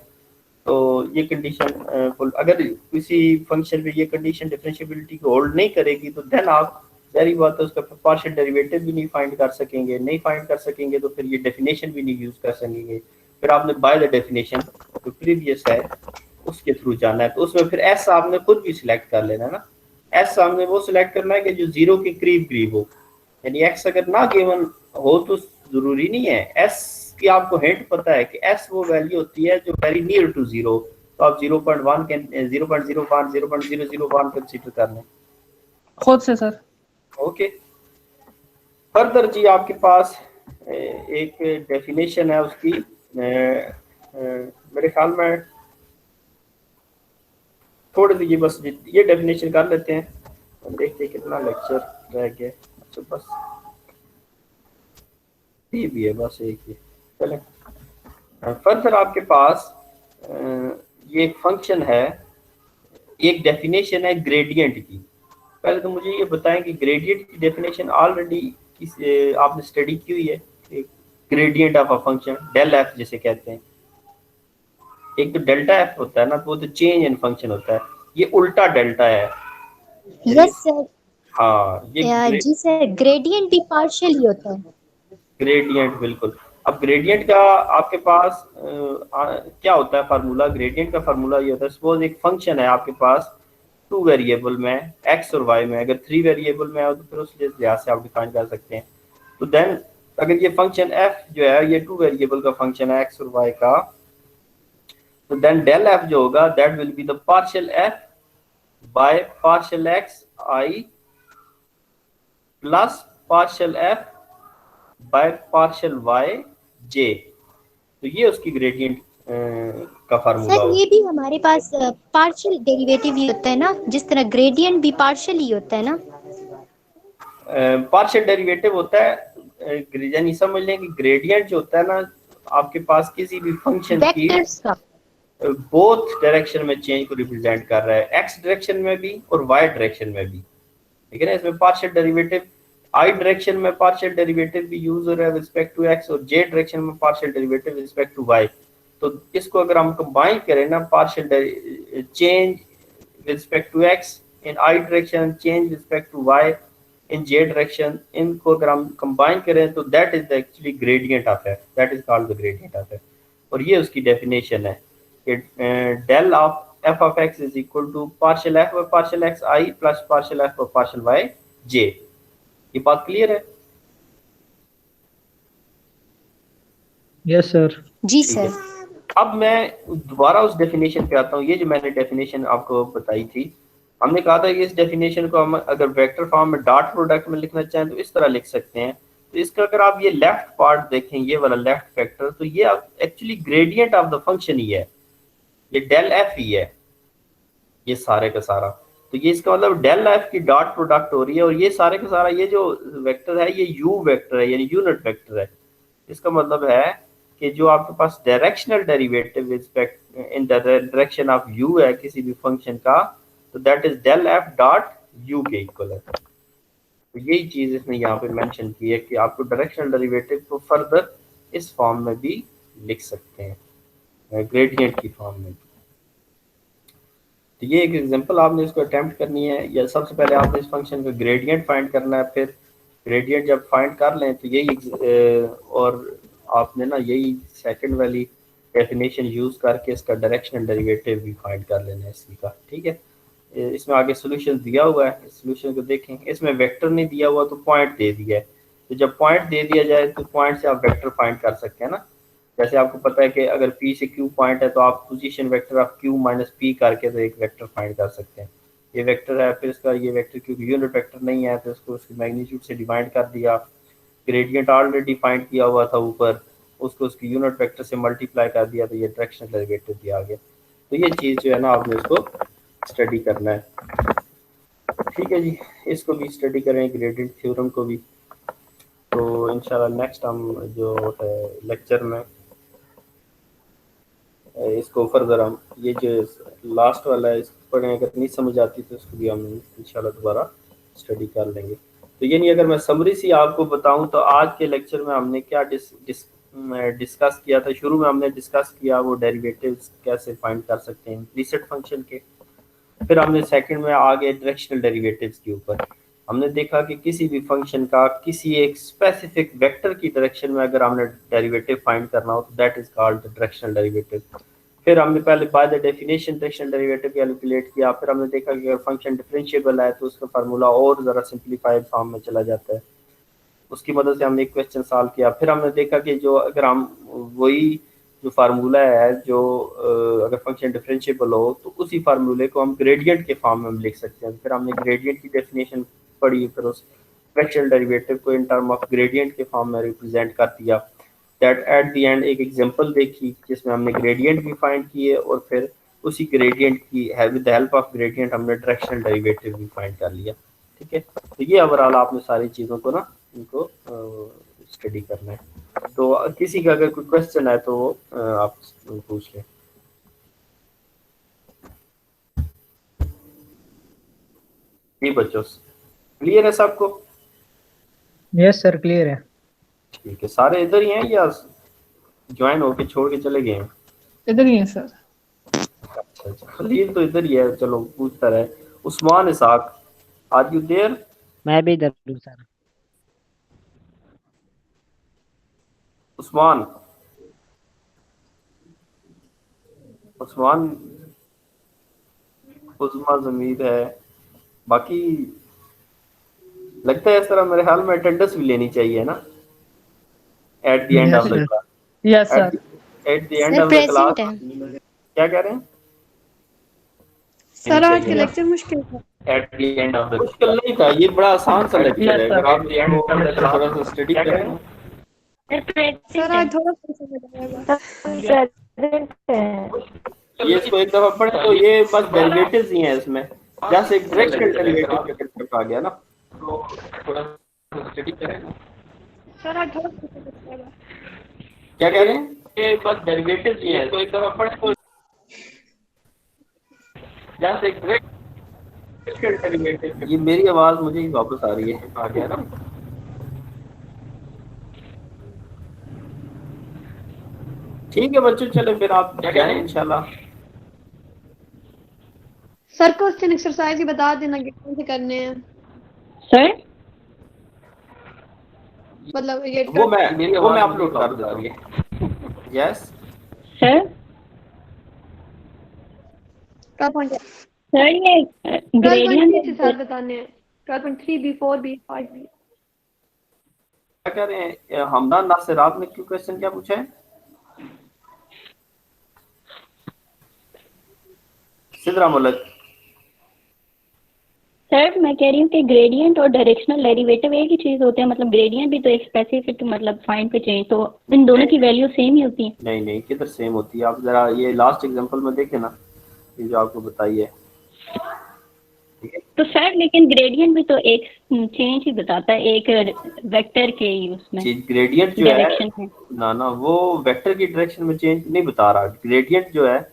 तो ये कंडीशन अगर किसी फंक्शन पे ये कंडीशन डिफरेंशिएबिलिटी को होल्ड नहीं करेगी तो देन आप सारी बात है उसका पार्शियल डेरिवेटिव भी नहीं फाइंड कर सकेंगे, नहीं फाइंड कर सकेंगे तो फिर ये डेफिनेशन भी नहीं यूज कर सकेंगे। फिर आपने बाय द डेफिनेशन जो प्रीवियस है उसके थ्रू जाना है, तो उसमें फिर एस आपने खुद भी सिलेक्ट कर लेना ना। एस सामने वो सिलेक्ट करना है कि जो 0 के करीब हो, यानी एक्स अगर ना गिवन हो तो जरूरी नहीं है, एस की आपको हिंट पता है कि एस वो वैल्यू होती है जो वेरी नियर टू 0, तो आप 0.1 के 0.01 0.001 कंसीडर कर लें खुद से सर। ओके, फर्दर जी आपके पास एक डेफिनेशन है उसकी, मेरे ख्याल में थोड़ी सी ये बस ये डेफिनेशन कर लेते हैं, देखते हैं कितना लेक्चर रह गया। अच्छा बस ये भी है, बस एक ही। चलें फर्दर आपके पास ये एक फंक्शन है, एक डेफिनेशन है ग्रेडियंट की। पहले तो मुझे ये बताएं कि ग्रेडियंट की डेफिनेशन ऑलरेडी आपने स्टडी की हुई है। Gradient of a function del F जिसे कहते हैं, एक तो डेल्टा एफ होता है ना, तो वो तो चेंज इन फंक्शन होता है, ये उल्टा डेल्टा है। Yes sir. हाँ ये जी सर, ग्रेडियंट भी पार्शियल ही होता है। ग्रेडियंट बिल्कुल। अब ग्रेडियंट का आपके पास क्या होता है फार्मूला? ग्रेडियंट का फार्मूला ये होता है, सपोज एक फंक्शन है आपके पास 2 वेरिएबल में x और y में, अगर 3 वेरिएबल में है तो फिर उस लिहाज से आप डिफाइन कर सकते हैं। तो देन अगर ये फंक्शन f जो है ये 2 वेरिएबल का फंक्शन है x और y का, तो देन डेल f जो होगा that will be the partial f by partial x i plus partial f by partial y j। तो ये उसकी ग्रेडियंट का फार्मूला सर होगा। ये भी हमारे पास पार्शियल डेरिवेटिव ही होता है ना, जिस तरह ग्रेडियंट भी पार्शियल ही होता है ना। पार्शियल डेरिवेटिव होता है, यानी समझ लें कि ग्रेडियंट जो होता है ना आपके पास किसी भी फंक्शन की वेक्टर्स का बोथ डायरेक्शन में चेंज को रिप्रेजेंट कर रहा है, एक्स डायरेक्शन में भी और वाई डायरेक्शन में भी, ठीक है ना। इसमें पार्शियल डेरिवेटिव आई डायरेक्शन में पार्शियल डेरिवेटिव भी यूज हो रहा है रिस्पेक्ट टू एक्स, और जे डायरेक्शन में partial derivative respect to Y. तो इसको अगर हम कंबाइन करें ना, partial change respect to X in I direction, change respect to Y in J direction, इनको अगर हम कंबाइन करें तो that is actually gradient of F, that is called the gradient of F. और ये उसकी डेफिनेशन है कि del of f of x is equal to partial f और partial x i plus partial f और पार्शियल वाई जे। ये बात क्लियर है? Yes sir. जी सर। अब मैं दोबारा उस डेफिनेशन पे आता हूँ। ये जो मैंने डेफिनेशन आपको बताई थी, हमने कहा था कि इस डेफिनेशन को हम अगर वेक्टर फॉर्म में डॉट प्रोडक्ट में लिखना चाहें तो इस तरह लिख सकते हैं। तो इसका अगर आप ये लेफ्ट पार्ट देखें, ये वाला लेफ्ट फैक्टर, तो ये actually gradient of the function ही है, ये डेल एफ ही है, ये सारे का सारा। तो ये इसका मतलब डेल एफ की डॉट प्रोडक्ट हो रही है, और ये सारे का सारा ये जो वेक्टर है ये यू वेक्टर है, यानी यूनिट वेक्टर है। इसका मतलब है कि जो आपके पास directional derivative respect in the direction of u है किसी भी फंक्शन का, तो that is del f dot u के इक्वल है। तो यही चीज इसने यहाँ पे मेंशन की है कि आपको डायरेक्शनल डेरिवेटिव को फर्दर इस फॉर्म में भी लिख सकते हैं, ग्रेडियंट की फॉर्म में। तो ये एक एग्जांपल आपने इसको अटेम्प्ट करनी है, या सबसे पहले आपने इस फंक्शन का ग्रेडियंट फाइंड करना है। फिर ग्रेडियंट जब फाइंड कर लें तो यही और आपने ना यही सेकंड वाली डेफिनेशन यूज करके इसका डायरेक्शनल डेरिवेटिव भी फाइंड कर लेना है इसी का, ठीक है। इसमें आगे सोल्यूशन दिया हुआ है, इस सोल्यूशन को देखें। इसमें वेक्टर नहीं दिया हुआ तो पॉइंट दे दिया है, तो जब पॉइंट दे दिया जाए तो पॉइंट से आप वेक्टर फाइंड कर सकते हैं ना। जैसे आपको पता है कि अगर P से Q पॉइंट है तो आप position vector of Q minus P करके तो एक वेक्टर फाइंड कर सकते हैं। ये वेक्टर है, फिर इसका ये वेक्टर क्योंकि यूनिट वेक्टर नहीं है तो इसको उसकी मैग्नीट्यूड से डिवाइड कर दिया। ग्रेडियंट ऑलरेडी फाइंड किया हुआ था ऊपर, उसको उसकी यूनिट वेक्टर से मल्टीप्लाई कर दिया तो ये डायरेक्शनल डेरिवेटिव दिया गया। तो ये चीज़ जो है ना आपने इसको स्टडी करना है, ठीक है जी। इसको भी स्टडी करें, ग्रेडियंट थ्योरम को भी। तो इंशाल्लाह नेक्स्ट हम जो है लेक्चर में इसको फर्दर हम ये जो लास्ट वाला है इसको पढ़ें, अगर नहीं समझ आती तो इसको भी हम इंशाल्लाह दोबारा स्टडी कर लेंगे। तो ये नहीं, अगर मैं समरी सी आपको बताऊं तो आज के लेक्चर में हमने क्या डिस्कस किया था। शुरू में हमने डिस्कस किया वो डेरिवेटिव्स कैसे फाइंड कर सकते हैं इम्प्लिसिट फंक्शन के। फिर हमने सेकंड में आगे डायरेक्शनल डेरिवेटिव्स के ऊपर हमने देखा कि किसी भी फंक्शन का किसी एक स्पेसिफिक वेक्टर की डायरेक्शन में अगर हमने डेरिवेटिव फाइंड करना हो तो that is called directional derivative. फिर हमने पहले by the definition directional derivative calculate किया। फिर हमने देखा कि अगर फंक्शन डिफरेंशिएबल है तो उसका फार्मूला और ज़रा सिंप्लीफाइड फॉर्म में चला जाता है, उसकी मदद से हमने एक क्वेश्चन सॉल्व किया। फिर हमने देखा कि जो अगर हम वही जो फार्मूला है जो अगर फंक्शन डिफरेंशिएबल हो तो उसी फार्मूले को हम ग्रेडियंट के फॉर्म में लिख सकते हैं। फिर हमने ग्रेडियंट की डेफिनेशन पढ़ी, फिर उस फ्रैक्शनल डेरिवेटिव को इन टर्म ऑफ ग्रेडियंट के फॉर्म में रिप्रेजेंट कर दिया। दैट एट द एंड एक एग्जांपल देखी जिसमें हमने ग्रेडियंट भी फाइंड किए और फिर उसी ग्रेडियंट की with the help of gradient हमने डायरेक्शनल डेरिवेटिव भी फाइंड कर लिया। ठीक है, तो ये ओवरऑल आपने सारी चीज़ों को ना इनको स्टडी करना है। तो किसी का अगर कोई क्वेश्चन है तो आप पूछ लें। जी बच्चों, क्लियर है सबको? यस सर, क्लियर है। ठीक है, सारे इधर ही हैं या ज्वाइन होके छोड़ के चले गए हैं? इधर ही है सर। अच्छा अच्छा, खलील तो इधर ही है, चलो पूछता रहे। Usman Isaq, are you there? मैं भी इधर हूँ सर। उस्मान, उस्मान, उस्मा जमीर है। बाकी लगता है इस तरह मेरे ख्याल में अटेंडेंस भी लेनी चाहिए ना at the end Yes, of the sir. Class. Yes sir. At the end sir of the present class. है। क्या कह रहे हैं? सर आज का लेक्चर मुश्किल था। At the end of the मुश्किल नहीं था, ये बड़ा आसान सा लेक्चर है। Yes, अगर sir. आप इसको थोड़ा सा स्टडी करें। सर आज थोड़ा सा समझ आएगा। ये इसको एक दफा पढ़े तो ये बस डेरिवेटिव्स ही हैं इसमें, जैसे एक डायरेक्शनल डेरिवेटिव का कंसेप्ट आ गया ना, तो थोड़ा सा स्टडी करें। सर आज थोड़ा सा समझ आएगा। क्या कह रहे हैं? ये बस डेरिवेटिव्स ही हैं, इसको एक दफा पढ़े तो जैसे एक डायरेक्शनल डेरिवेटिव। ये मेरी आवाज मुझे ही वापस आ रही है, आ गया ना? ठीक है बच्चों, चलो फिर आप जाएं इंशाल्लाह। सर क्वेश्चन एक्सरसाइज ही बता देना कि कौन से करने हैं। सर मतलब ये वो मैं अपलोड कर देता हूँ। यस सर क्या पॉइंट है? सर ये 12.3 से ग्रेडियंट सर बताने हैं। 12.3 B4 B5 B। क्या कह रहे हैं हमदान नासिर, आपने क्यों क्वेश्चन क्या पूछा है? सिद्रा मुलक, सर मैं कह रही हूँ कि ग्रेडियंट और डायरेक्शनल डेरिवेटिव एक ही चीज होते हैं, मतलब ग्रेडियंट भी तो एक स्पेसिफिक मतलब फाइंड पे चाहिए, तो इन दोनों की वैल्यू सेम ही होती है? नहीं नहीं, किधर सेम होती है? आप जरा ये लास्ट एग्जांपल में देखें ना, ये जो आपको बताई है। तो सर लेकिन ग्रेडियंट भी तो एक चेंज ही बताता है, एक वेक्टर के ही उसमें ग्रेडियंट जो है डायरेक्शन में। ना वो वेक्टर की डायरेक्शन में चेंज नहीं बता रहा। ग्रेडियंट जो है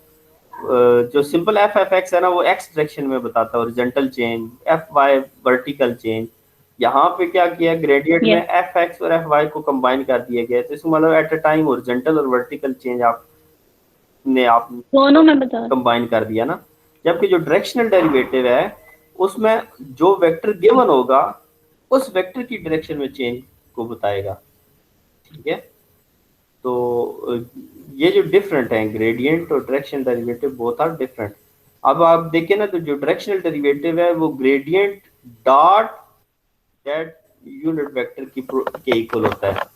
जो सिंपल एफ एफ एक्स है ना, वो एक्स डायरेक्शन में बताता है horizontal change, F Y vertical change. यहाँ पे क्या किया, ग्रेडियंट में एफ एक्स और एफ वाई को कंबाइन कर दिया गया, तो इसका मतलब एट अ टाइम हॉरिजॉन्टल और वर्टिकल चेंज आप दोनों में बता कंबाइन कर दिया ना। जबकि जो डायरेक्शनल डेरिवेटिव है उसमें जो वेक्टर गिवन होगा उस वेक्टर की डायरेक्शन में चेंज को बताएगा। ठीक है, तो ये जो डिफरेंट है ग्रेडियंट और directional derivative, both are different. अब आप देखें ना, तो जो डायरेक्शनल डेरिवेटिव है वो gradient dot that unit vector के इक्वल होता है।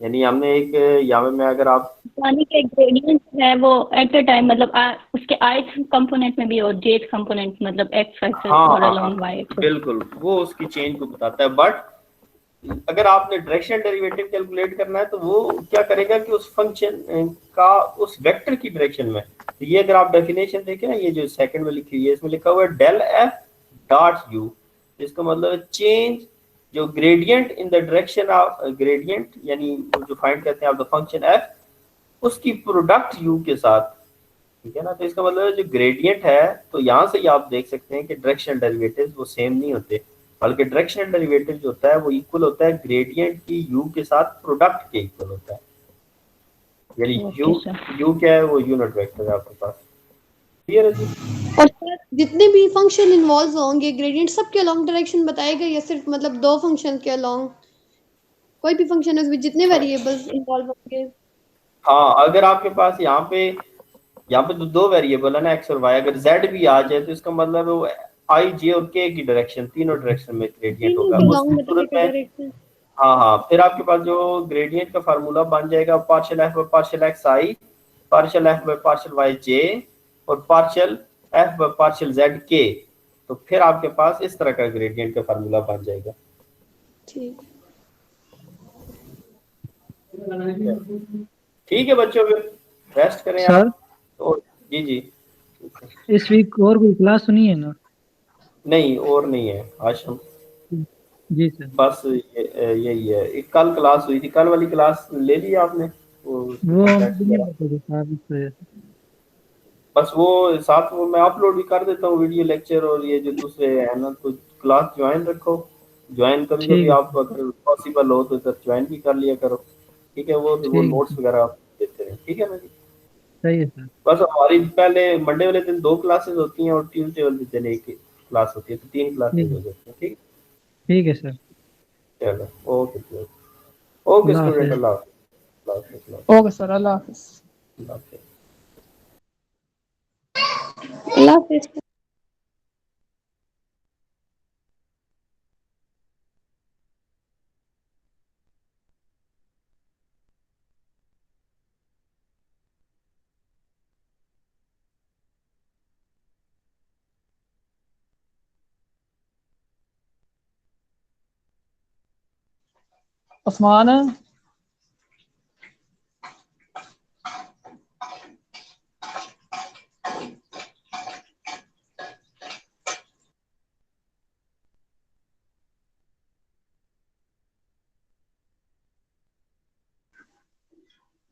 यानी हमने एक यहाँ में अगर आप यानी कि ग्रेडियंट है वो एट अ टाइम मतलब उसके ith कंपोनेंट में भी और jth कंपोनेंट मतलब x एक्सिस और अलोंग y एक्सिस, बिल्कुल वो उसकी चेंज को बताता है। बट अगर आपने डायरेक्शनल डेरिवेटिव कैलकुलेट करना है तो वो क्या करेगा कि उस फंक्शन का उस वेक्टर की डायरेक्शन में, तो ये अगर आप डेफिनेशन देखें ना, ये जो सेकंड में लिखी हुई है इसमें लिखा हुआ है डेल एफ डॉट यू, इसका मतलब है चेंज जो gradient in the direction of gradient, यानी जो फाइंड करते हैं आप द फंक्शन एफ उसकी प्रोडक्ट यू के साथ। ठीक है ना, तो इसका मतलब है जो ग्रेडियंट है, तो यहाँ से ही आप देख सकते हैं कि डायरेक्शनल डेरिवेटिव्स वो सेम नहीं होते, बल्कि डायरेक्शनल डेरिवेटिव जो होता है वो इक्वल होता है ग्रेडियंट की यू के साथ प्रोडक्ट के इक्वल होता है। यानी यू क्या है, वो यूनिट वेक्टर है आपके पास। क्लियर है जी? और सर जितने भी फंक्शन इन्वॉल्व होंगे ग्रेडियंट सबके अलोंग डायरेक्शन बताएगा या सिर्फ मतलब दो फंक्शन के अलोंग? कोई भी फंक्शन है उसमें जितने वेरिएबल्स इन्वॉल्व होंगे। हाँ, अगर आपके पास यहाँ पे तो दो वेरिएबल है ना, एक्स और वाई, अगर जेड भी आ जाए तो इसका मतलब वो आई जे और के की डायरेक्शन, तीनों डायरेक्शन में ग्रेडियंट होगा उस सूरत में। हाँ, फिर आपके पास जो ग्रेडियंट का फार्मूला बन जाएगा partial f by partial x i, partial f by partial y j और partial f by partial z के। तो फिर आपके पास इस तरह का ग्रेडियंट का फार्मूला बन जाएगा। ठीक है बच्चों, फिर रेस्ट करें सर? आप। तो जी जी। इस वीक और कोई क्लास सुनी है ना? नहीं और नहीं है आज हम, जी सर। बस यही है। एक कल क्लास हुई थी, कल वाली क्लास ले ली आपने वो उसके वो कॉन्टेक्ट मुझे नहीं वगैरह? पता था साहब, इस वजह से। बस वो साथ में मैं अपलोड भी कर देता हूँ वीडियो लेक्चर और ये जो दूसरे है ना, तो क्लास ज्वाइन रखो। ज्वाइन कभी कभी ठीक है आप अगर पॉसिबल हो तो इधर ज्वाइन भी कर लिया करो। ठीक है, वो ठीक है नोट्स वगैरह आप देते हैं, ठीक है ना जी। सही है सर। बस हमारी पहले मंडे वाले दिन 2 क्लासेस होती हैं और ट्यूसडे वाले दिन एक क्लास होती है, तो 3 क्लासेस हो जाती हैं। ठीक ठीक है सर। है, चलो ओके ओके अल्लाह स्टूडेंट, हाफिज। अल्लाह हाफिज़, अल्लाह हाफिज़, ओके सर, अल्लाह हाफिज। अल्लाह हाफिज़। अल्लाह हाफिज। उस्मान,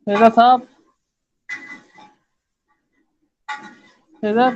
रजा साहब, इधर